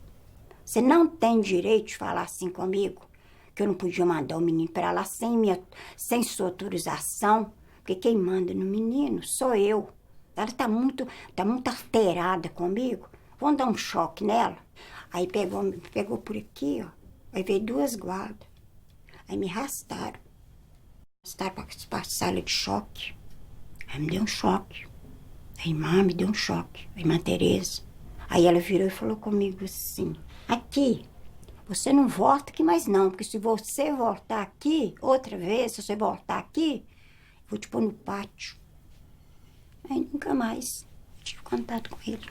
Você não tem direito de falar assim comigo, que eu não podia mandar o menino para lá sem sua autorização, porque quem manda no menino sou eu. Ela tá muito alterada comigo. Vamos dar um choque nela. Aí pegou por aqui, ó. Aí veio 2 guardas. Aí me arrastaram. Arrastaram para a sala de choque. Aí me deu um choque. A irmã me deu um choque. A irmã Tereza. Aí ela virou e falou comigo assim, aqui, você não volta aqui mais não, porque se você voltar aqui, outra vez, se você voltar aqui, eu vou te pôr no pátio. Aí nunca mais tive contato com ele.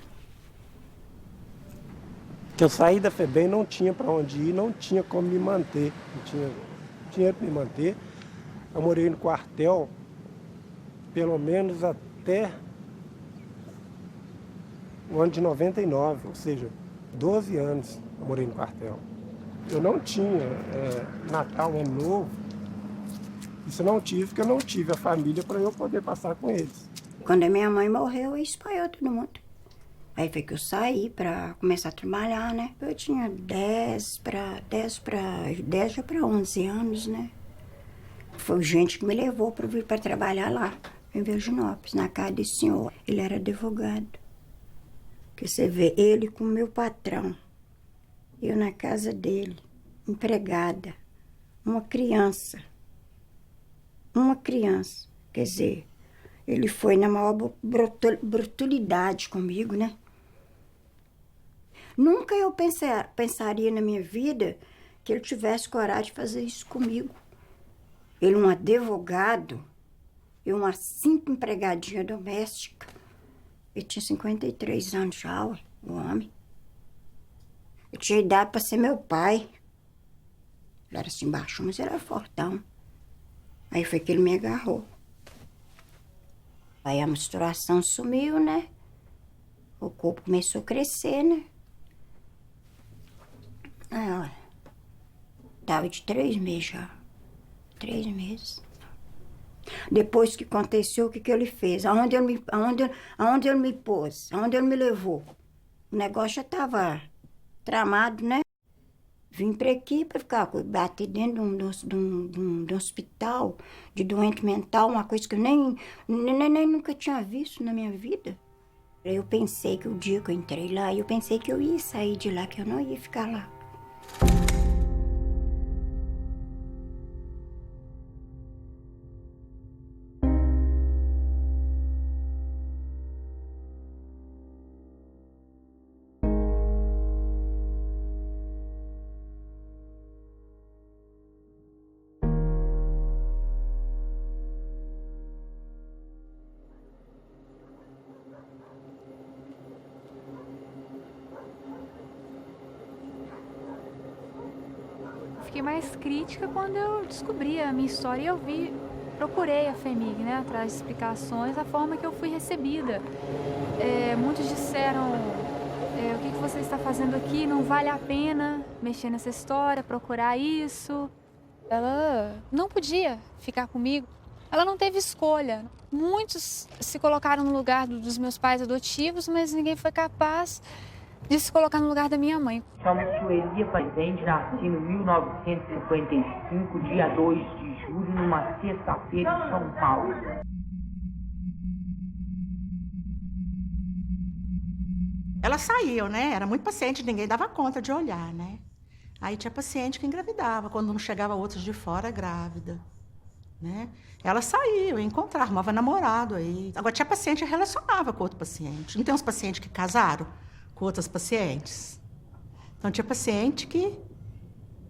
Que eu saí da FEBEM, não tinha para onde ir, não tinha como me manter. Não tinha dinheiro para me manter. Eu morei no quartel pelo menos até o ano de 99, ou seja, 12 anos eu morei no quartel. Eu não tinha Natal, Ano Novo. Isso eu não tive, porque eu não tive a família para eu poder passar com eles. Quando a minha mãe morreu, espalhou todo mundo. Aí foi que eu saí para começar a trabalhar, né? Eu tinha 10 já para 11 anos, né? Foi gente que me levou para vir para trabalhar lá, em Virginópolis, na casa desse senhor. Ele era advogado. Que você vê ele com o meu patrão, eu na casa dele, empregada, uma criança. Quer dizer, ele foi na maior brutalidade comigo, né? Nunca eu pensaria na minha vida que ele tivesse coragem de fazer isso comigo. Ele, um advogado, eu, uma simples empregadinha doméstica. Ele tinha 53 anos já, o homem. Eu tinha idade para ser meu pai. Ele era assim baixo, mas ele era fortão. Aí foi que ele me agarrou. Aí a menstruação sumiu, né? O corpo começou a crescer, né? Aí, olha, tava de 3 meses já. 3 meses. Depois que aconteceu, o que ele fez? Aonde ele me pôs? Aonde ele me levou? O negócio já estava tramado, né? Vim para aqui para ficar bater dentro de um hospital de doente mental, uma coisa que eu nem nunca tinha visto na minha vida. Eu pensei que o dia que eu entrei lá, eu pensei que eu ia sair de lá, que eu não ia ficar lá. Fiquei mais crítica quando eu descobri a minha história e procurei a FEMIG, né, atrás de explicações, a forma que eu fui recebida. Muitos disseram, o que você está fazendo aqui, não vale a pena mexer nessa história, procurar isso. Ela não podia ficar comigo, ela não teve escolha. Muitos se colocaram no lugar dos meus pais adotivos, mas ninguém foi capaz de se colocar no lugar da minha mãe. Chamo Sueli Aparecente, nasci em 1955, dia 2 de julho, numa sexta-feira em São Paulo. Elas saíam, né? Era muito paciente, ninguém dava conta de olhar, né? Aí tinha paciente que engravidava, quando não chegava outros de fora grávida, né? Elas saíam, encontravam, arrumava namorado aí. Agora tinha paciente que relacionava com outro paciente. Não tem uns pacientes que casaram com outras pacientes? Então tinha paciente que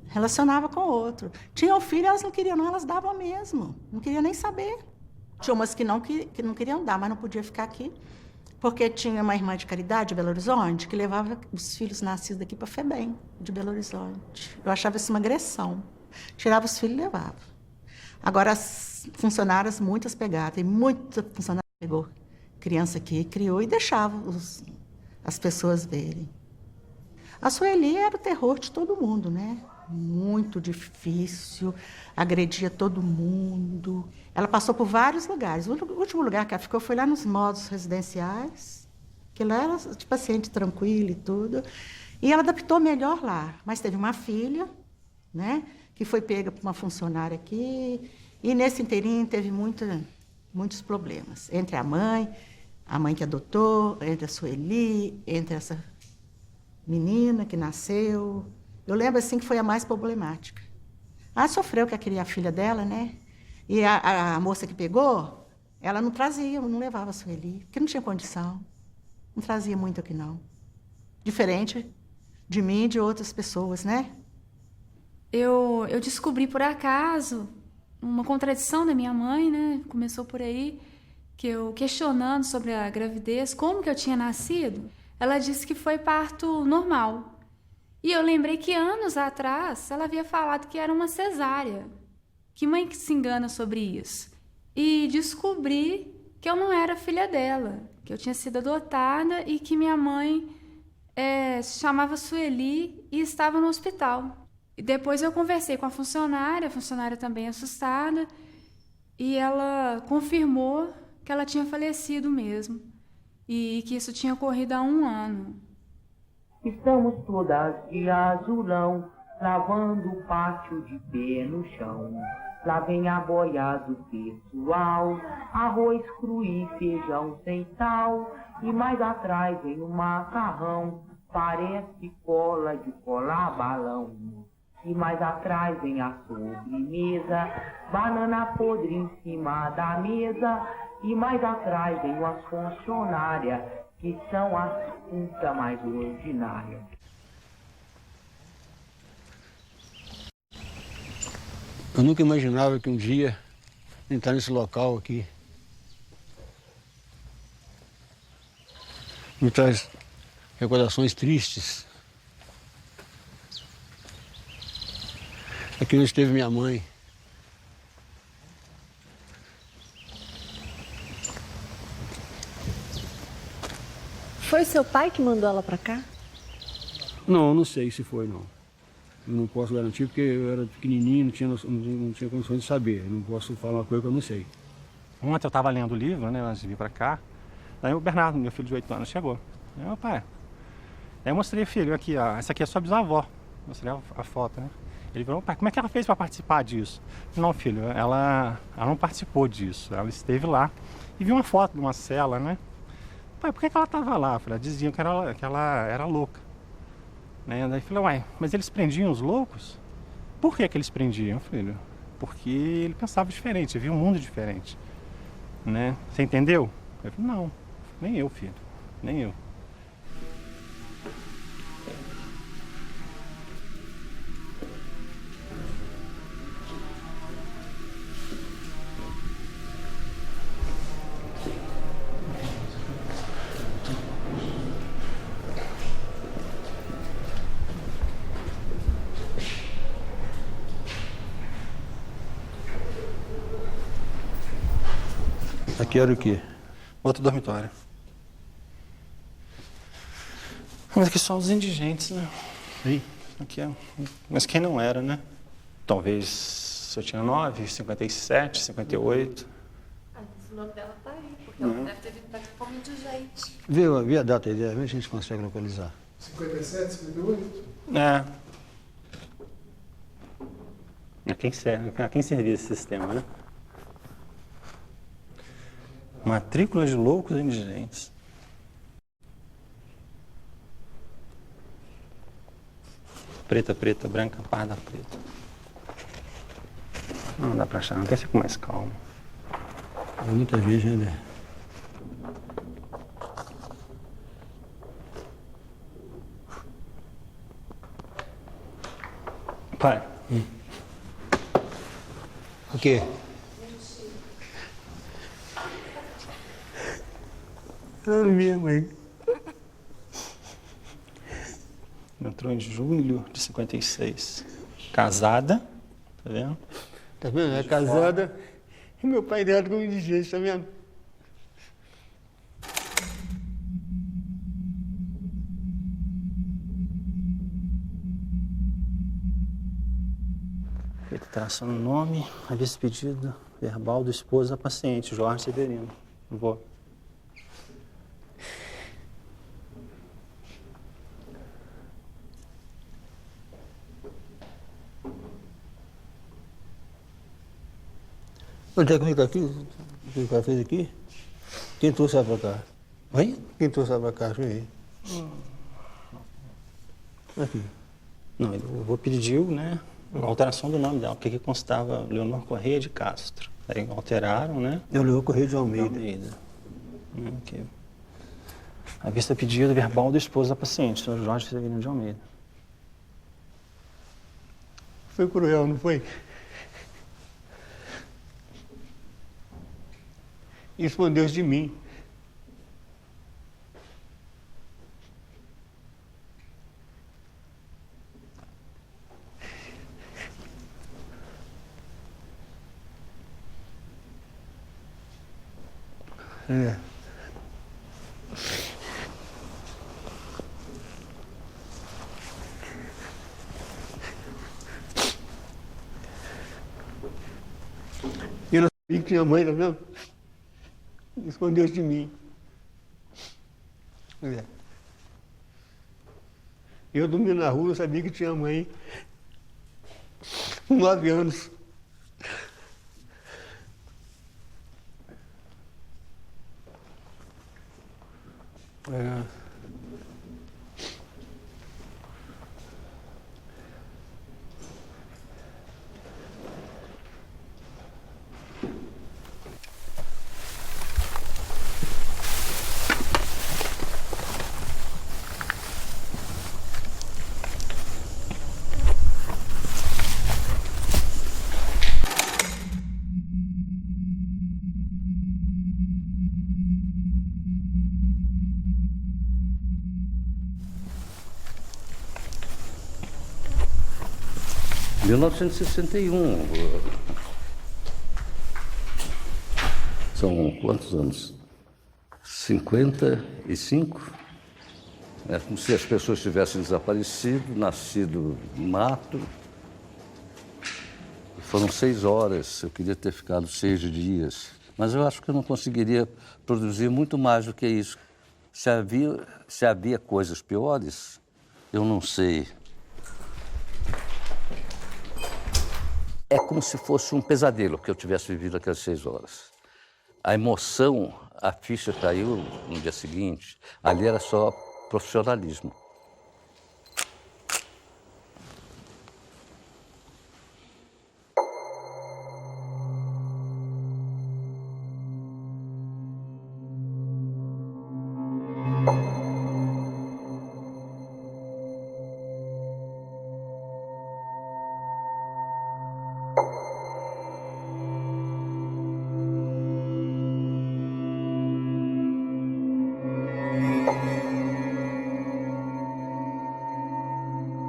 relacionava com o outro. Tinham filho, elas não queriam, não, elas davam mesmo. Não queriam nem saber. Tinha umas que não queriam dar, mas não podia ficar aqui. Porque tinha uma irmã de caridade de Belo Horizonte que levava os filhos nascidos daqui para FEBEM, de Belo Horizonte. Eu achava isso uma agressão. Tirava os filhos e levava. Agora, as funcionárias, muitas pegaram. Tem muita funcionária que pegou criança aqui, criou e deixava as pessoas verem. A Sueli era o terror de todo mundo, né? Muito difícil, agredia todo mundo. Ela passou por vários lugares. O último lugar que ela ficou foi lá nos modos residenciais, que lá era de paciente tranquilo e tudo. E ela adaptou melhor lá. Mas teve uma filha, né, que foi pega por uma funcionária aqui. E nesse inteirinho teve muitos problemas. Entre a mãe que adotou, entre a Sueli, entre essa menina que nasceu. Eu lembro assim que foi a mais problemática. Ela sofreu que queria a filha dela, né? E a moça que pegou, ela não trazia, não levava a Sueli, porque não tinha condição. Não trazia muito aqui, não. Diferente de mim e de outras pessoas, né? Eu descobri por acaso uma contradição da minha mãe, né? Começou por aí, que eu questionando sobre a gravidez, como que eu tinha nascido, ela disse que foi parto normal. E eu lembrei que anos atrás ela havia falado que era uma cesárea. Que mãe que se engana sobre isso? E descobri que eu não era filha dela, que eu tinha sido adotada e que minha mãe se chamava Sueli e estava no hospital. E depois eu conversei com a funcionária também assustada, e ela confirmou que ela tinha falecido mesmo, e que isso tinha ocorrido há 1 ano. Estamos todas de azulão, lavando o pátio de pé no chão. Lá vem a boiada do pessoal, arroz cru e feijão sem sal. E mais atrás vem o macarrão, parece cola de colar balão. E mais atrás vem a sobremesa, banana podre em cima da mesa. E mais atrás vem as funcionárias, que são as putas mais ordinárias. Eu nunca imaginava que um dia entrar nesse local aqui me traz recordações tristes. Aqui onde esteve minha mãe. Foi seu pai que mandou ela pra cá? Não sei se foi, não. Eu não posso garantir porque eu era pequenininho, não tinha condições de saber. Eu não posso falar uma coisa que eu não sei. Ontem eu estava lendo o livro, né, antes de vir para cá. Daí o Bernardo, meu filho de 8 anos, chegou. Aí, meu pai, aí eu mostrei, filho, aqui, ó, essa aqui é sua bisavó. Mostrei a foto, né? Ele falou, pai, como é que ela fez para participar disso? Não, filho, ela não participou disso. Ela esteve lá e viu uma foto de uma cela, né? Pai, por que ela estava lá? Eu falei, diziam que ela era louca. Né? Daí eu falei, uai, mas eles prendiam os loucos? Por que eles prendiam, filho? Porque ele pensava diferente, via um mundo diferente. Né? Você entendeu? Eu falei, não, nem eu, filho, nem eu. Aqui era o quê? Outro dormitório. Mas aqui só os indigentes, né? Sim. Aqui é... Mas quem não era, né? Talvez eu tinha 9, 57, 58. Esse nome dela tá aí, porque ela deve ter vindo pra cá como indigente. Vê a data aí, vê se a gente consegue localizar. 57, 58? É. A quem servia esse sistema, né? Matrícula de loucos e indigentes. Preta, preta, branca, parda, preta. Não dá pra achar, não. Quer ser com mais calma. É muita gente, né? Pai. O quê? Minha mãe. Entrou em julho de 56. Casada, tá vendo? Tá vendo? É casada e meu pai dela como indigente, tá vendo? Reiteração no nome, aviso pedido verbal do esposo da paciente, Jorge Severino. Vou. Onde é que fica aqui? O que o cara fez aqui? Quem trouxe ela pra cá? Oi? Quem trouxe ela pra cá? Deixa eu ver. Aqui. Não, eu vou pedir, né, a alteração do nome dela, porque aqui constava Leonor Correia de Castro. Aí alteraram, né? Eu Leonor Correia de Almeida. Ok. A vista pedido verbal do esposo da paciente, Sr. Jorge Severino de Almeida. Foi cruel, não foi? Escondeu-se de mim. É. Eu não sabia que tinha mãe, tá vendo? Escondeu-se de mim. É. Eu dormi na rua, eu sabia que tinha mãe. Com 9 anos. É. Em 1961, são quantos anos? 55? É como se as pessoas tivessem desaparecido, nascido no mato. Foram 6 horas, eu queria ter ficado 6 dias. Mas eu acho que eu não conseguiria produzir muito mais do que isso. Se havia coisas piores, eu não sei. É como se fosse um pesadelo que eu tivesse vivido aquelas 6 horas. A emoção, a ficha caiu no dia seguinte, ali era só profissionalismo.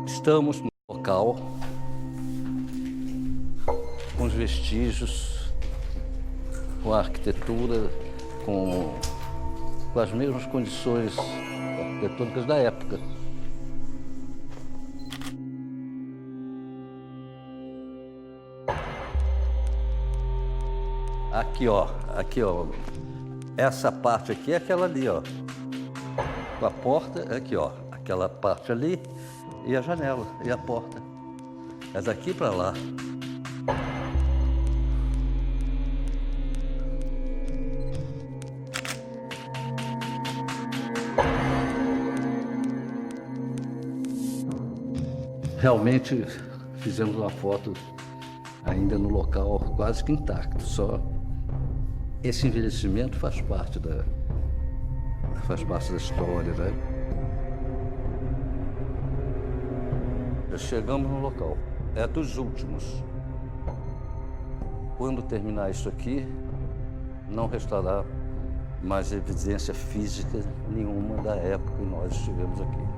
Estamos no local com os vestígios, com a arquitetura, com as mesmas condições arquitetônicas da época. Aqui ó, essa parte aqui é aquela ali, ó. A porta, aqui ó, aquela parte ali. E a janela, e a porta. É daqui para lá. Realmente fizemos uma foto ainda no local quase que intacto. Só esse envelhecimento faz parte da história, né? Chegamos no local. é dos últimos. Quando terminar isso aqui, não restará mais evidência física nenhuma da época que nós estivemos aqui.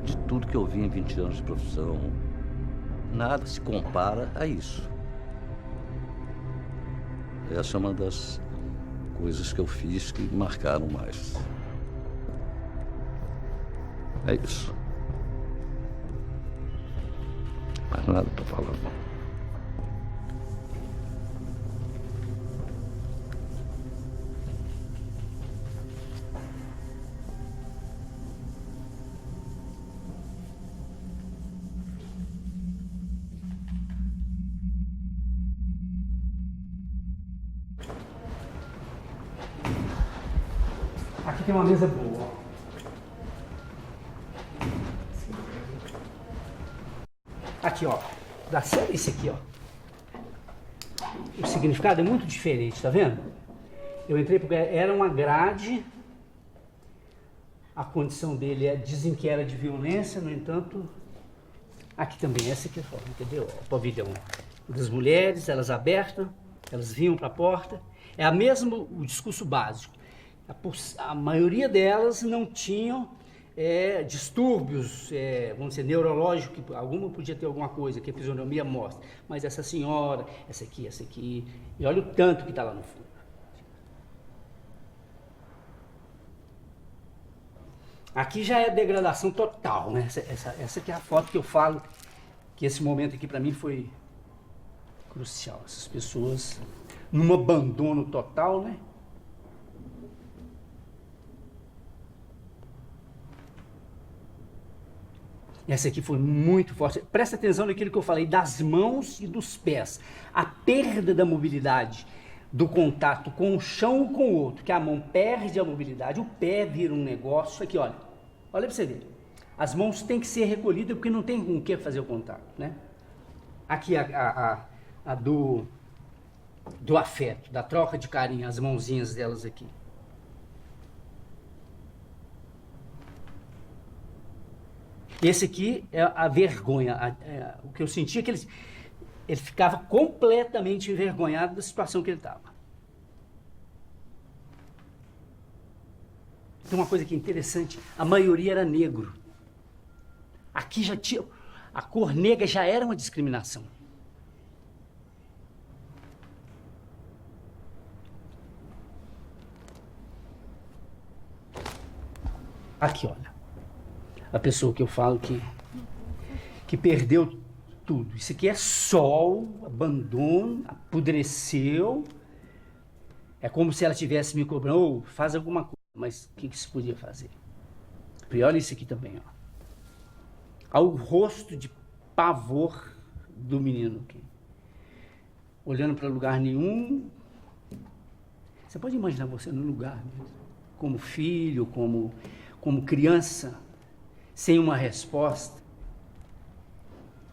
De tudo que eu vi em 20 anos de profissão, nada se compara a isso. Essa é uma das coisas que eu fiz que marcaram mais. É isso. Mais nada para falar. Aqui tem uma mesa boa. Aqui, ó. Da série esse aqui, ó. O significado é muito diferente, tá vendo? Eu entrei porque era uma grade. A condição dele dizem que era de violência, no entanto, aqui também, essa aqui é a forma, entendeu? O pavilhão das mulheres, elas abertas, elas vinham para a porta. É a mesmo o discurso básico. A maioria delas não tinham distúrbios, vamos dizer, neurológicos, alguma podia ter alguma coisa que a fisionomia mostra, mas essa senhora, essa aqui, e olha o tanto que está lá no fundo. Aqui já é degradação total, né? Essa aqui é a foto que eu falo, que esse momento aqui para mim foi crucial. Essas pessoas num abandono total, né? Essa aqui foi muito forte. Presta atenção naquilo que eu falei, das mãos e dos pés. A perda da mobilidade, do contato com o chão ou com o outro, que a mão perde a mobilidade, o pé vira um negócio. Aqui, olha. Olha para você ver. As mãos têm que ser recolhidas porque não tem com o que fazer o contato, né? Aqui a do afeto, da troca de carinho, as mãozinhas delas aqui. Esse aqui é a vergonha. O que eu sentia é que ele ficava completamente envergonhado da situação que ele estava. Tem uma coisa que é interessante, a maioria era negro. Aqui já tinha... A cor negra já era uma discriminação. Aqui, olha. A pessoa que eu falo que perdeu tudo. Isso aqui é sol, abandono, apodreceu. É como se ela tivesse me cobrando, ou faz alguma coisa. Mas o que se podia fazer? E olha isso aqui também, ó. Ao rosto de pavor do menino aqui. Olhando para lugar nenhum. Você pode imaginar você no lugar, como filho, como criança, sem uma resposta.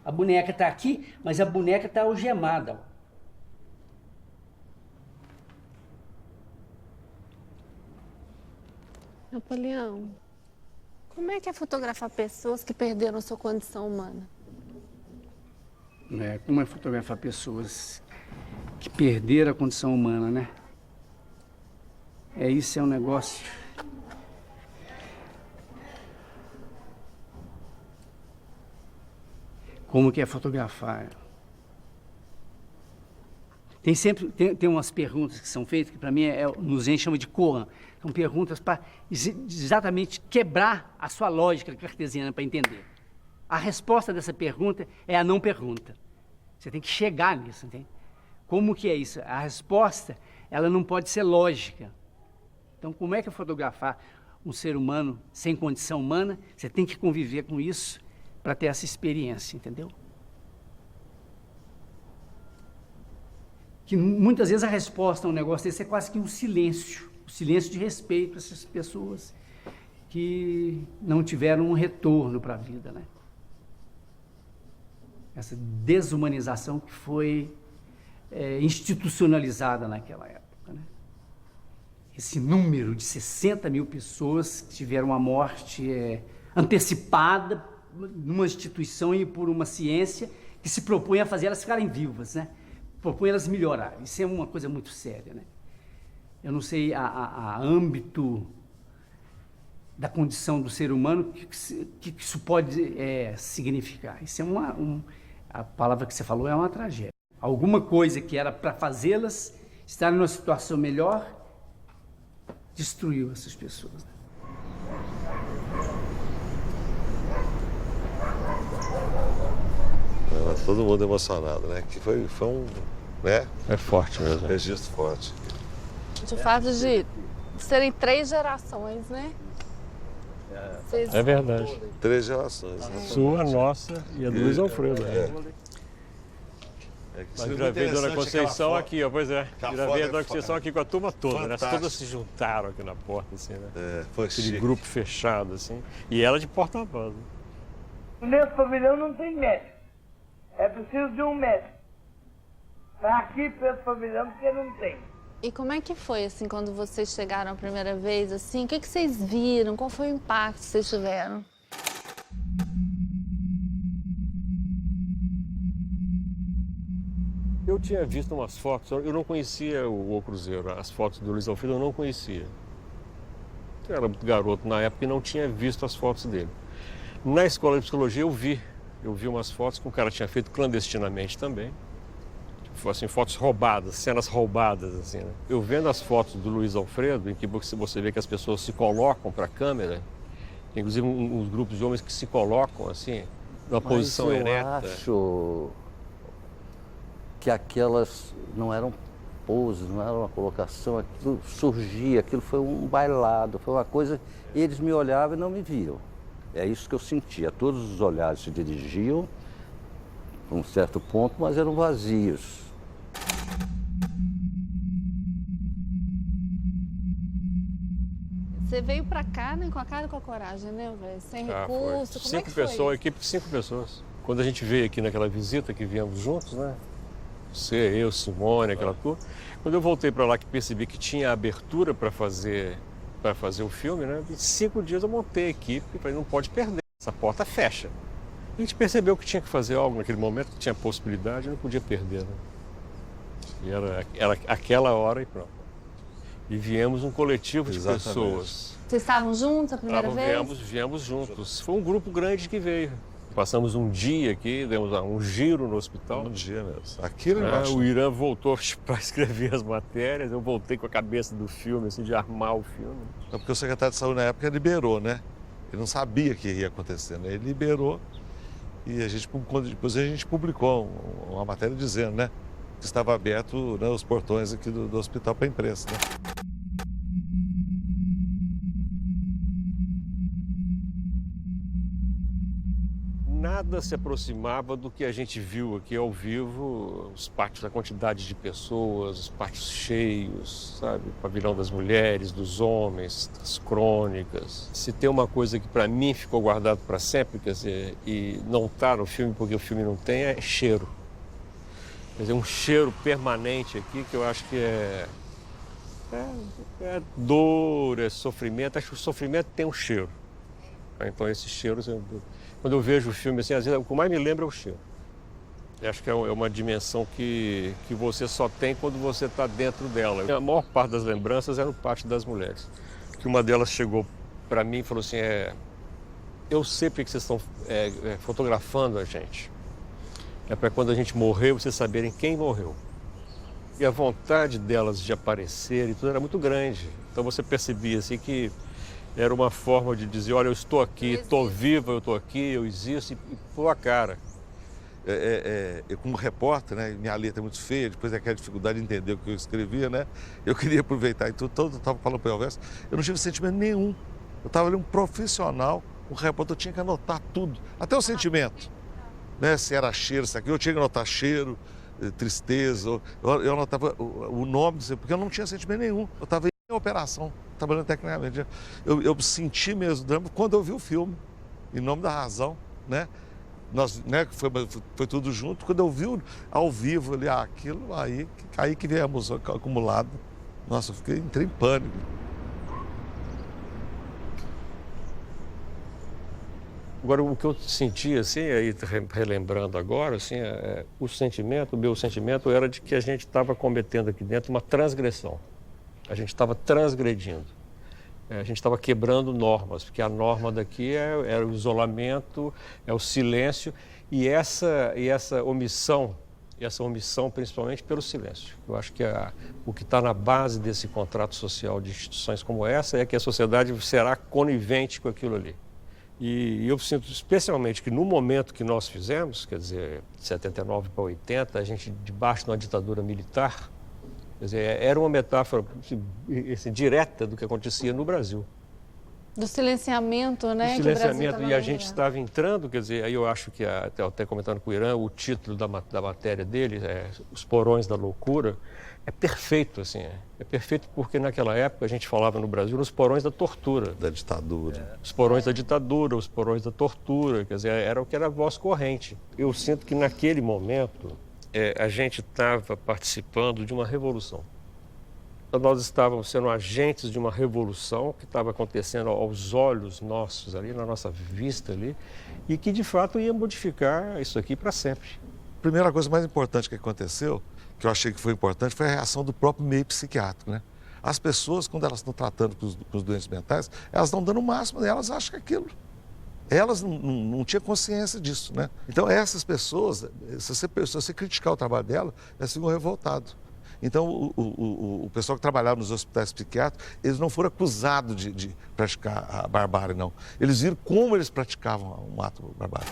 A boneca está aqui, mas a boneca está algemada. Napoleão, como é que é fotografar pessoas que perderam sua condição humana? Como é fotografar pessoas que perderam a condição humana, né? Isso é um negócio... Como que é fotografar? Tem umas perguntas que são feitas, que para mim nos chama de koan. São perguntas para exatamente quebrar a sua lógica cartesiana para entender. A resposta dessa pergunta é a não pergunta. Você tem que chegar nisso, entende? Como que é isso? A resposta, ela não pode ser lógica. Então, como é que é fotografar um ser humano sem condição humana? Você tem que conviver com isso para ter essa experiência, entendeu? Que muitas vezes a resposta a um negócio desse é quase que um silêncio de respeito a essas pessoas que não tiveram um retorno para a vida, né? Essa desumanização que foi institucionalizada naquela época, né? esse número de 60 mil pessoas que tiveram uma morte antecipada numa instituição e por uma ciência que se propõe a fazer elas ficarem vivas, né? Propõe elas melhorarem. Isso é uma coisa muito séria, né? Eu não sei a âmbito da condição do ser humano que isso pode significar. Isso é a palavra que você falou é uma tragédia. Alguma coisa que era para fazê-las estarem numa situação melhor destruiu essas pessoas, né? Todo mundo emocionado, né? Que foi um, né? É forte mesmo. Registro forte. De fato de serem 3 gerações, né? É verdade. 3 gerações. Né? Sua, nossa e a do Luiz Alfredo. Mas gravei a Dona Conceição aqui, ó, pois é. Gravei a Dona Conceição aqui com a turma toda, né? Todas se juntaram aqui na porta, assim, né? Foi aquele chique. grupo fechado, assim. E ela de porta-voz. No meu pavilhão não tem médico. É preciso de um médico. Tá aqui pelo pavilhão porque não tem. E como é que foi, assim, quando vocês chegaram a primeira vez, assim? O que vocês viram? Qual foi o impacto que vocês tiveram? Eu tinha visto umas fotos, eu não conhecia o Cruzeiro, as fotos do Luiz Alfredo eu não conhecia. Eu era muito garoto na época e não tinha visto as fotos dele. Na escola de psicologia eu vi umas fotos que o cara tinha feito clandestinamente também. Tipo, assim, fotos roubadas, cenas roubadas, assim, né? Eu vendo as fotos do Luiz Alfredo, em que você vê que as pessoas se colocam para a câmera, tem inclusive uns grupos de homens que se colocam, assim, numa posição ereta. Eu acho que aquelas não eram poses, não era uma colocação, aquilo surgia, aquilo foi um bailado, foi uma coisa, eles me olhavam e não me viam. É isso que eu sentia, todos os olhares se dirigiam a um certo ponto, mas eram vazios. Você veio pra cá, né, com a cara e com a coragem, né, velho? Sem recurso, como é que foi? 5 pessoas, equipe de 5 pessoas. Quando a gente veio aqui naquela visita que viemos juntos, né? Você, eu, Simone, aquela turma. Quando eu voltei para lá que percebi que tinha abertura para fazer o filme, né? Em 5 dias eu montei a equipe e falei, não pode perder, essa porta fecha. A gente percebeu que tinha que fazer algo naquele momento, que tinha possibilidade, não podia perder, né? E era aquela hora e pronto. E viemos um coletivo de pessoas. Vocês estavam juntos a primeira vez? Viemos juntos. Foi um grupo grande que veio. Passamos um dia aqui, demos um giro no hospital. Um dia mesmo. Aqui no embaixo. O Irã voltou para escrever as matérias, eu voltei com a cabeça do filme, assim, de armar o filme. É porque o secretário de saúde na época liberou, né? Ele não sabia o que ia acontecer, né? Ele liberou e depois a gente publicou uma matéria dizendo, né? Que estava aberto, né, os portões aqui do hospital para a imprensa, né? Nada se aproximava do que a gente viu aqui ao vivo, os pátios, a quantidade de pessoas, os pátios cheios, sabe? O pavilhão das mulheres, dos homens, das crônicas. Se tem uma coisa que para mim ficou guardado para sempre, quer dizer, e não está no filme porque o filme não tem, é cheiro. Quer dizer, um cheiro permanente aqui que eu acho que é dor, é sofrimento. Acho que o sofrimento tem um cheiro. Então esses cheiros... Quando eu vejo o filme, assim, às vezes, o que mais me lembra é o cheiro. Eu acho que é uma dimensão que você só tem quando você está dentro dela. A maior parte das lembranças é no pátio das mulheres. Que uma delas chegou para mim e falou assim, eu sei porque vocês estão fotografando a gente. É para quando a gente morrer, vocês saberem quem morreu. E a vontade delas de aparecer e tudo era muito grande. Então você percebia assim que era uma forma de dizer, olha, eu estou aqui, estou viva, eu estou aqui, eu existo, e pôr a cara. Eu como repórter, né, minha letra é muito feia, depois aquela dificuldade de entender o que eu escrevia, né? Eu queria aproveitar e tudo, eu estava falando para o Elvésio, eu não tive sentimento nenhum. Eu estava ali um profissional, um repórter, eu tinha que anotar tudo, até o sentimento. Né? Se era cheiro, se aquilo, eu tinha que anotar cheiro, tristeza, eu anotava o nome, porque eu não tinha sentimento nenhum. Eu estava em operação, trabalhando tecnicamente. Eu senti mesmo drama quando eu vi o filme, Em Nome da Razão, né? Nós, né, foi tudo junto. Quando eu vi ao vivo ali, aquilo, aí que viemos acumulado. Nossa, entrei em pânico. Agora, o que eu senti, assim, aí relembrando agora, assim, o meu sentimento era de que a gente estava cometendo aqui dentro uma transgressão. A gente estava transgredindo. A gente estava quebrando normas, porque a norma daqui é o isolamento, é o silêncio e essa omissão principalmente pelo silêncio. Eu acho que o que está na base desse contrato social de instituições como essa é que a sociedade será conivente com aquilo ali. E eu sinto especialmente que no momento que nós fizemos, quer dizer, de 79 para 80, a gente debaixo de uma ditadura militar, quer dizer, era uma metáfora assim, direta do que acontecia no Brasil. Do silenciamento, né? Do silenciamento, e a gente estava entrando, quer dizer, aí eu acho que, até comentando com o Irã, o título da matéria dele, Os Porões da Loucura, é perfeito, assim, é perfeito porque naquela época a gente falava no Brasil nos porões da tortura. Da ditadura. Os porões da ditadura, os porões da tortura, quer dizer, era o que era a voz corrente. Eu sinto que naquele momento a gente estava participando de uma revolução. Nós estávamos sendo agentes de uma revolução que estava acontecendo aos olhos nossos ali, na nossa vista ali, e que de fato ia modificar isso aqui para sempre. A primeira coisa mais importante que aconteceu, que eu achei que foi importante, foi a reação do próprio meio psiquiátrico, né? As pessoas, quando elas estão tratando com os doentes mentais, elas estão dando o máximo, elas acham que é aquilo. Elas não tinham consciência disso, né? Então, essas pessoas, se você criticar o trabalho delas, elas ficam revoltadas. Então, o pessoal que trabalhava nos hospitais psiquiátricos, eles não foram acusados de praticar a barbárie, não. Eles viram como eles praticavam um ato barbário.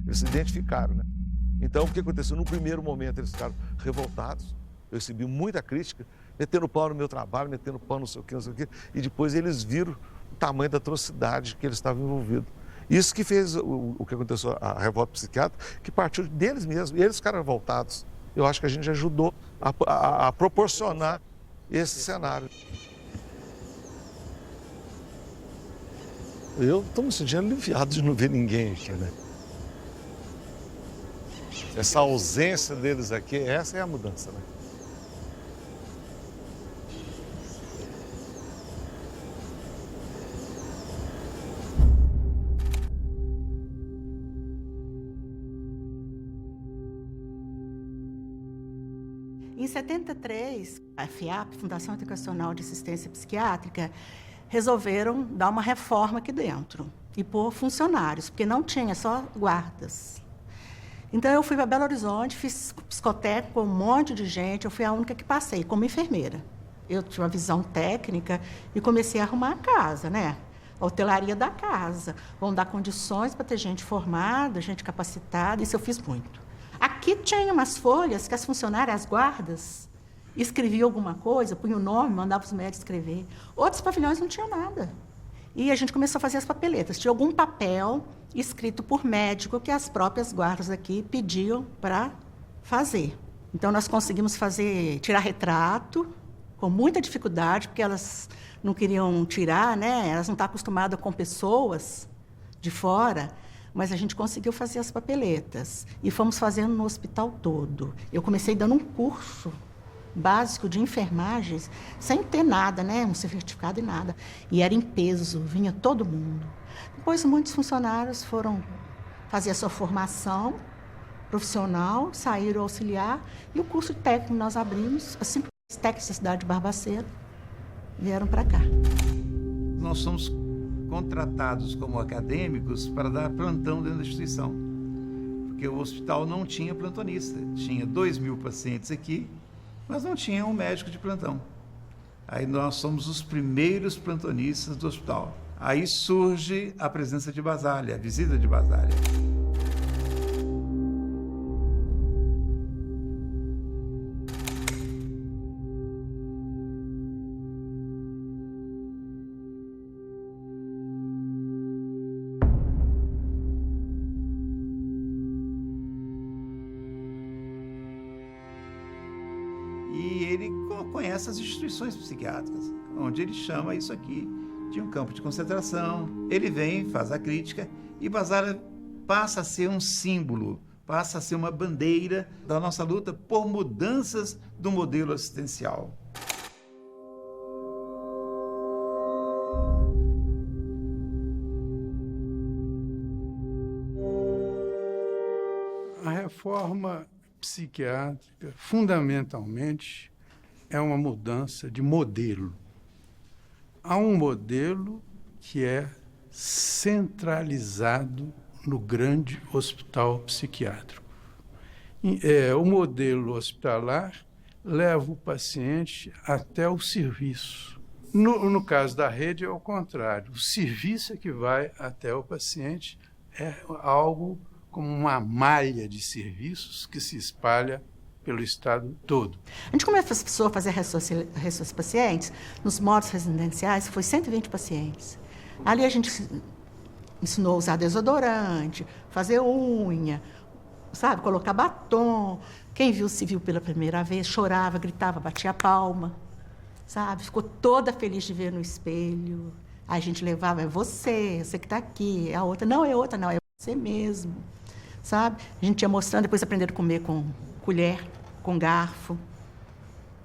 Eles se identificaram, né? Então, o que aconteceu? No primeiro momento, eles ficaram revoltados. Eu recebi muita crítica, metendo pau no meu trabalho, metendo pau não sei o quê. E depois eles viram o tamanho da atrocidade que eles estavam envolvidos. Isso que fez o que aconteceu, a revolta psiquiátrica, que partiu deles mesmos. E eles ficaram revoltados. Eu acho que a gente ajudou a proporcionar esse cenário. Eu estou me sentindo aliviado de não ver ninguém aqui, né? Essa ausência deles aqui, essa é a mudança, né? Em 73, a FIAP, Fundação Educacional de Assistência Psiquiátrica, resolveram dar uma reforma aqui dentro e pôr funcionários, porque não tinha, só guardas. Então, eu fui para Belo Horizonte, fiz psicotécnico com um monte de gente, eu fui a única que passei, como enfermeira. Eu tinha uma visão técnica e comecei a arrumar a casa, né? A hotelaria da casa. Vão dar condições para ter gente formada, gente capacitada, isso eu fiz muito. Aqui tinha umas folhas que as funcionárias, as guardas, escreviam alguma coisa, punham o nome, mandavam os médicos escrever. Outros pavilhões não tinham nada. E a gente começou a fazer as papeletas. Tinha algum papel escrito por médico que as próprias guardas aqui pediam para fazer. Então, nós conseguimos tirar retrato, com muita dificuldade, porque elas não queriam tirar, né? Elas não estão acostumadas com pessoas de fora, mas a gente conseguiu fazer as papeletas. E fomos fazendo no hospital todo. Eu comecei dando um curso básico de enfermagens, sem ter nada, né? Um certificado e nada. E era em peso, vinha todo mundo. Depois, muitos funcionários foram fazer a sua formação profissional, saíram auxiliar, e o curso técnico nós abrimos, assim, os técnicos da cidade de Barbacena vieram para cá. Nós somos contratados como acadêmicos para dar plantão dentro da instituição, porque o hospital não tinha plantonista. Tinha 2.000 pacientes aqui, mas não tinha um médico de plantão. Aí nós somos os primeiros plantonistas do hospital. Aí surge a presença de Basália, a visita de Basália. E ele conhece as instituições psiquiátricas, onde ele chama isso aqui de um campo de concentração. Ele vem, faz a crítica, e Basália passa a ser um símbolo passa a ser uma bandeira da nossa luta por mudanças do modelo assistencial. A reforma psiquiátrica, fundamentalmente, é uma mudança de modelo. Há um modelo que é centralizado no grande hospital psiquiátrico. O modelo hospitalar leva o paciente até o serviço. No caso da rede, é o contrário. O serviço é que vai até o paciente, é algo como uma malha de serviços que se espalha pelo estado todo. A gente começou a fazer ressocialização pacientes, nos módulos residenciais, foi 120 pacientes. Ali a gente ensinou a usar desodorante, fazer unha, sabe, colocar batom. Quem viu se viu pela primeira vez, chorava, gritava, batia a palma, sabe, ficou toda feliz de ver no espelho. Aí a gente levava, é você que está aqui, a outra, não é outra, não, é você mesmo, sabe? A gente ia mostrando, depois aprenderam a comer com colher, com garfo.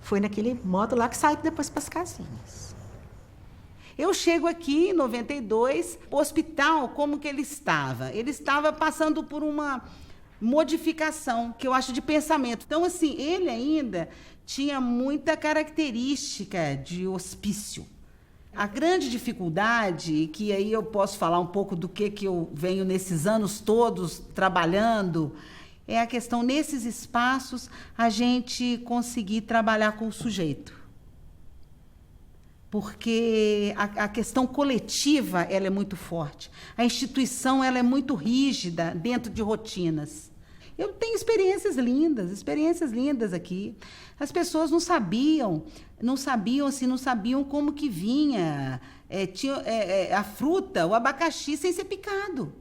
Foi naquele modo lá que saí depois para as casinhas. Eu chego aqui em 92, o hospital, como que ele estava? Ele estava passando por uma modificação, que eu acho de pensamento. Então, assim, ele ainda tinha muita característica de hospício. A grande dificuldade, que aí eu posso falar um pouco do que eu venho nesses anos todos trabalhando, é a questão, nesses espaços, a gente conseguir trabalhar com o sujeito. Porque a questão coletiva ela é muito forte. A instituição ela é muito rígida dentro de rotinas. Eu tenho experiências lindas aqui. As pessoas não sabiam como que vinha a fruta, o abacaxi sem ser picado.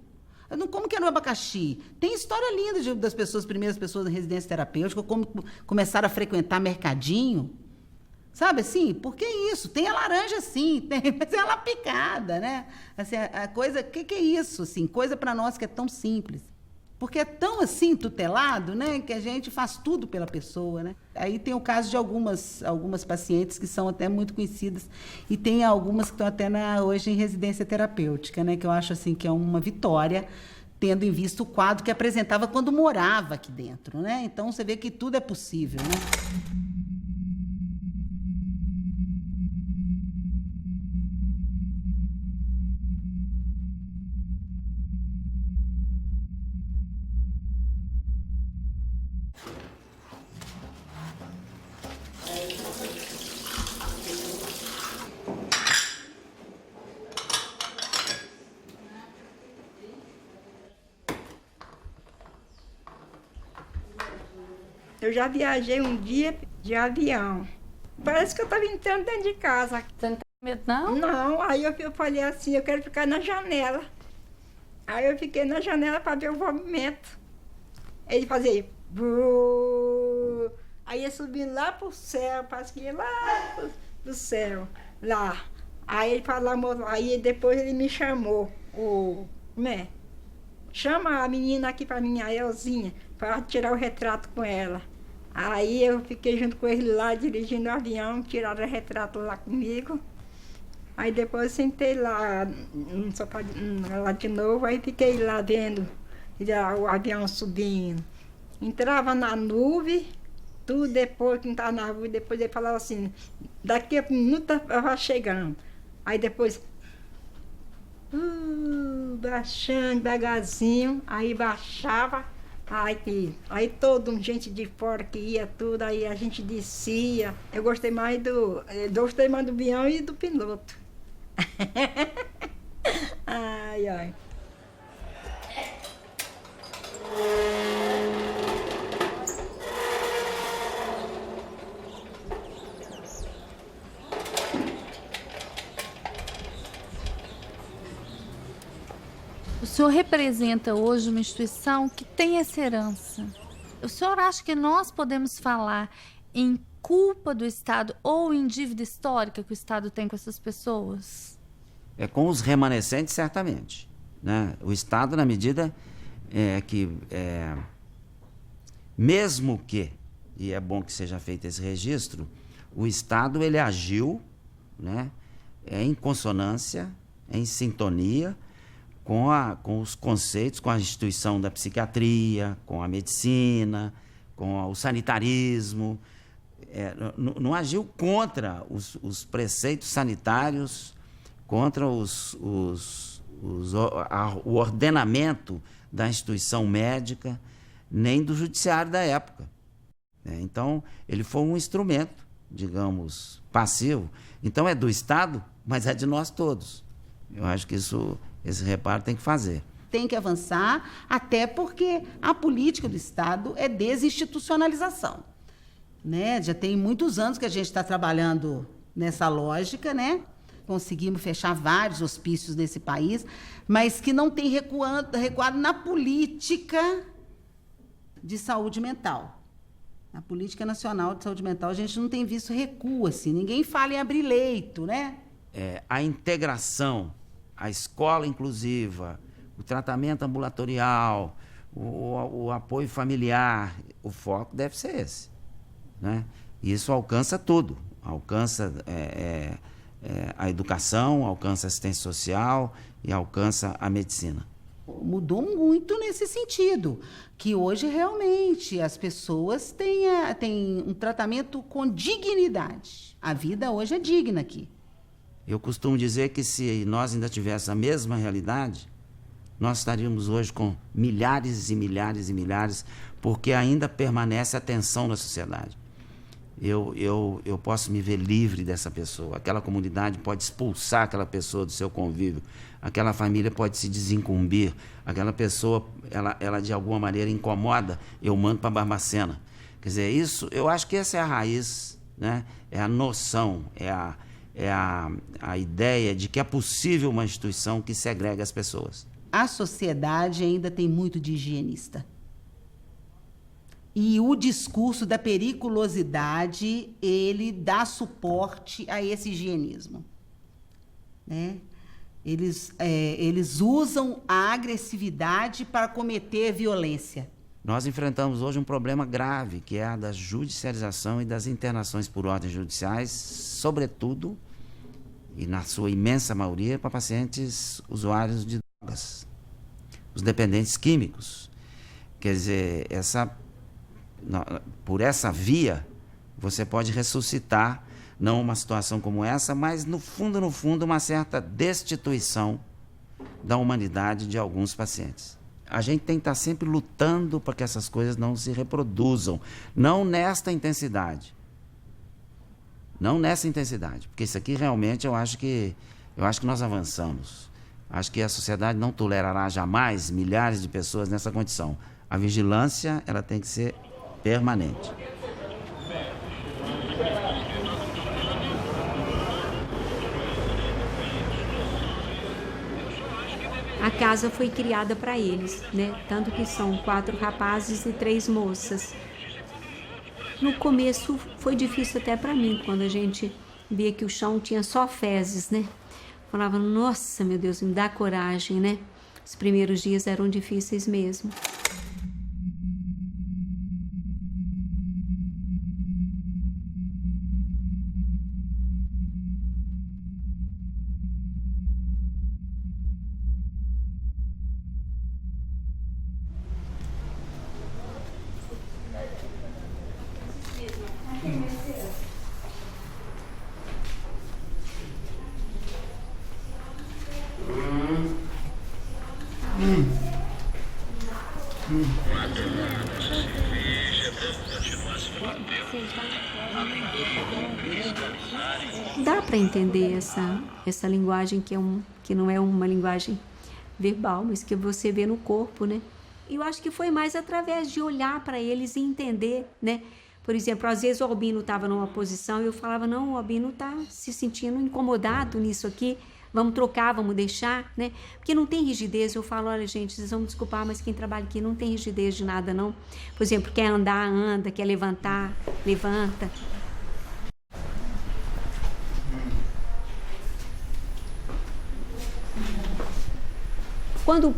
Como que era o abacaxi? Tem história linda das pessoas, primeiras pessoas na residência terapêutica, como começaram a frequentar mercadinho. Sabe assim? Porque é isso, tem a laranja sim, mas é ela picada, né? Assim, a coisa, o que é isso? Assim, coisa para nós que é tão simples. Porque é tão assim tutelado, né, que a gente faz tudo pela pessoa, né? Aí tem o caso de algumas pacientes que são até muito conhecidas e tem algumas que estão até hoje em residência terapêutica, né, que eu acho assim que é uma vitória, tendo em vista o quadro que apresentava quando morava aqui dentro, né? Então você vê que tudo é possível, né? Eu já viajei um dia de avião. Parece que eu estava entrando dentro de casa. Você não tem medo, não? Não, aí eu falei assim, eu quero ficar na janela. Aí eu fiquei na janela para ver o movimento. Ele fazia... Buu. Aí eu subi lá pro céu, parece que ia lá pro céu, lá. Aí ele falou, aí depois ele me chamou, né? Chama a menina aqui para mim, a Elzinha, para tirar o retrato com ela. Aí eu fiquei junto com ele lá, dirigindo o avião, tiraram o retrato lá comigo. Aí depois eu sentei lá de novo, aí fiquei lá vendo o avião subindo. Entrava na nuvem, tudo depois que estava na nuvem, depois ele falava assim, daqui a um minuto estava chegando. Aí depois, baixando devagarzinho, aí baixava. Aí todo gente de fora que ia tudo, aí a gente descia. Eu gostei mais do avião e do piloto. Ai, ai. O senhor representa hoje uma instituição que tem essa herança. O senhor acha que nós podemos falar em culpa do Estado ou em dívida histórica que o Estado tem com essas pessoas? Com os remanescentes, certamente, né? O Estado, na medida que Mesmo que, e é bom que seja feito esse registro, o Estado ele agiu, né, em consonância, em sintonia com os conceitos, com a instituição da psiquiatria, com a medicina, com o sanitarismo. Não agiu contra os preceitos sanitários, contra o ordenamento da instituição médica, nem do judiciário da época. Então, ele foi um instrumento, digamos, passivo. Então, é do Estado, mas é de nós todos. Eu acho que esse reparo tem que fazer. Tem que avançar, até porque a política do Estado é desinstitucionalização. Né? Já tem muitos anos que a gente está trabalhando nessa lógica, né? Conseguimos fechar vários hospícios nesse país, mas que não tem recuado na política de saúde mental. Na política nacional de saúde mental, a gente não tem visto recuo, assim. Ninguém fala em abrir leito, né? A integração, a escola inclusiva, o tratamento ambulatorial, o apoio familiar, o foco deve ser esse, né? Isso alcança tudo. Alcança a educação, alcança a assistência social e alcança a medicina. Mudou muito nesse sentido, que hoje realmente as pessoas têm um tratamento com dignidade. A vida hoje é digna aqui. Eu costumo dizer que se nós ainda tivéssemos a mesma realidade, nós estaríamos hoje com milhares e milhares e milhares, porque ainda permanece a tensão na sociedade. Eu posso me ver livre dessa pessoa, aquela comunidade pode expulsar aquela pessoa do seu convívio, aquela família pode se desincumbir, aquela pessoa, ela de alguma maneira incomoda, eu mando para Barbacena. Quer dizer, isso, eu acho que essa é a raiz, né? É a noção, é a ideia de que é possível uma instituição que segrega as pessoas. A sociedade ainda tem muito de higienista. E o discurso da periculosidade, ele dá suporte a esse higienismo, né? Eles usam a agressividade para cometer violência. Nós enfrentamos hoje um problema grave, que é a da judicialização e das internações por ordens judiciais, sobretudo, e na sua imensa maioria, para pacientes usuários de drogas, os dependentes químicos. Quer dizer, por essa via, você pode ressuscitar, não uma situação como essa, mas no fundo, uma certa destituição da humanidade de alguns pacientes. A gente tem que estar sempre lutando para que essas coisas não se reproduzam, não nesta intensidade. Não nessa intensidade, porque isso aqui realmente eu acho que nós avançamos. Acho que a sociedade não tolerará jamais milhares de pessoas nessa condição. A vigilância, ela tem que ser permanente. A casa foi criada para eles, né? Tanto que são 4 rapazes e 3 moças. No começo foi difícil até para mim, quando a gente via que o chão tinha só fezes, né? Falava, nossa, meu Deus, me dá coragem, né? Os primeiros dias eram difíceis mesmo. Dá para entender essa linguagem que não é uma linguagem verbal, mas que você vê no corpo, né? E eu acho que foi mais através de olhar para eles e entender, né? Por exemplo, às vezes o Albino estava numa posição e eu falava, não, o Albino está se sentindo incomodado nisso aqui, vamos trocar, vamos deixar, né? Porque não tem rigidez. Eu falo, olha, gente, vocês vão me desculpar, mas quem trabalha aqui não tem rigidez de nada, não. Por exemplo, quer andar, anda, quer levantar, levanta. Quando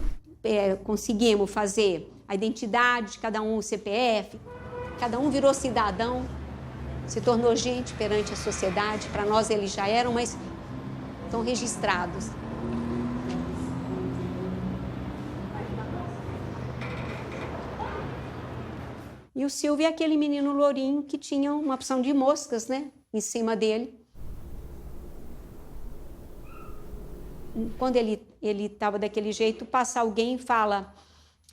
conseguimos fazer a identidade de cada um, o CPF, cada um virou cidadão, se tornou gente perante a sociedade. Para nós eles já eram, mas estão registrados. E o Silvio é aquele menino lourinho que tinha uma opção de moscas, né, em cima dele. Quando ele estava daquele jeito, passa alguém e fala: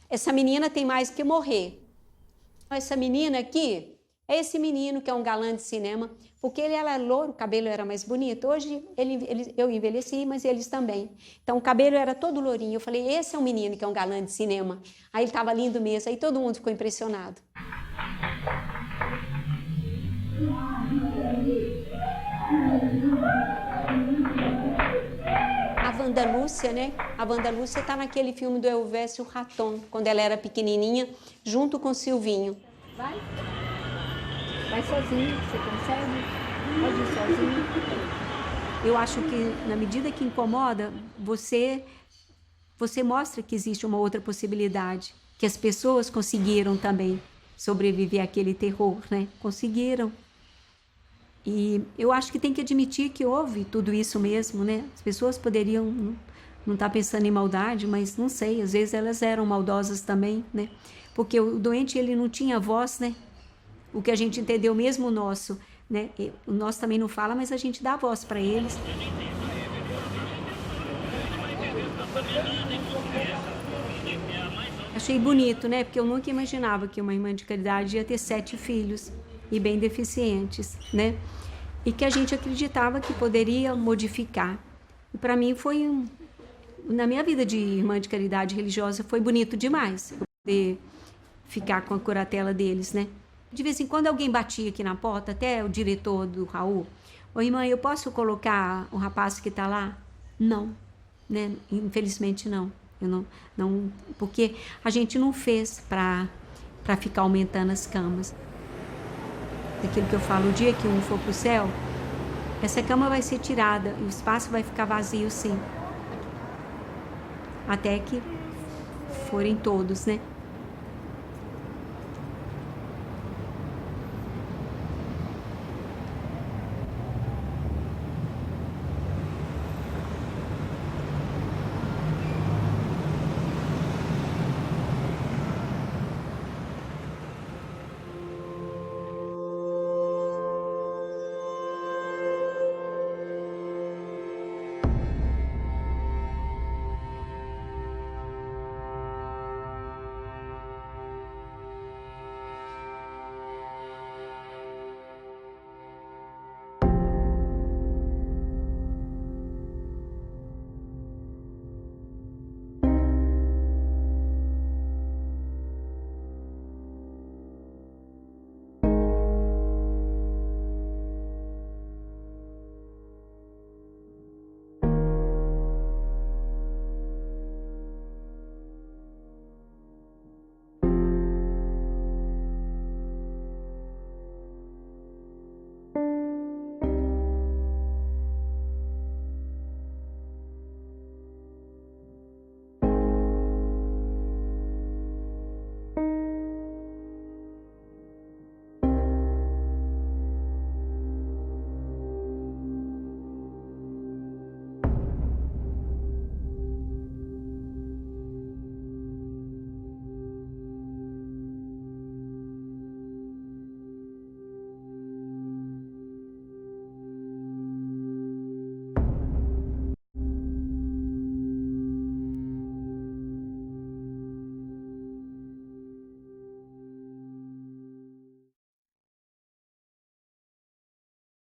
essa menina tem mais que morrer. Essa menina aqui é esse menino que é um galã de cinema, porque ele era louro, o cabelo era mais bonito. Hoje eu envelheci, mas eles também. Então o cabelo era todo lourinho. Eu falei: esse é um menino que é um galã de cinema. Aí ele estava lindo mesmo, aí todo mundo ficou impressionado. A Wanda Lúcia, né? A Wanda Lúcia está naquele filme do Elvésio Raton, quando ela era pequenininha, junto com o Silvinho. Vai sozinho, você consegue? Pode ir sozinho. Eu acho que, na medida que incomoda, você mostra que existe uma outra possibilidade, que as pessoas conseguiram também sobreviver àquele terror, né? Conseguiram. E eu acho que tem que admitir que houve tudo isso mesmo, né? As pessoas poderiam não estar pensando em maldade, mas não sei, às vezes elas eram maldosas também, né? Porque o doente, ele não tinha voz, né? O que a gente entendeu mesmo o nosso, né? O nosso também não fala, mas a gente dá voz para eles. Achei bonito, né? Porque eu nunca imaginava que uma irmã de caridade ia ter 7 filhos e bem deficientes, né? E que a gente acreditava que poderia modificar. E para mim foi na minha vida de irmã de caridade religiosa, foi bonito demais poder ficar com a curatela deles, né? De vez em quando alguém batia aqui na porta, até o diretor do Raul: ô irmã, eu posso colocar o rapaz que está lá? Não, né? Infelizmente não. Eu não, porque a gente não fez para ficar aumentando as camas. Aquilo que eu falo, o dia que um for para o céu, essa cama vai ser tirada e o espaço vai ficar vazio, sim. Até que forem todos, né?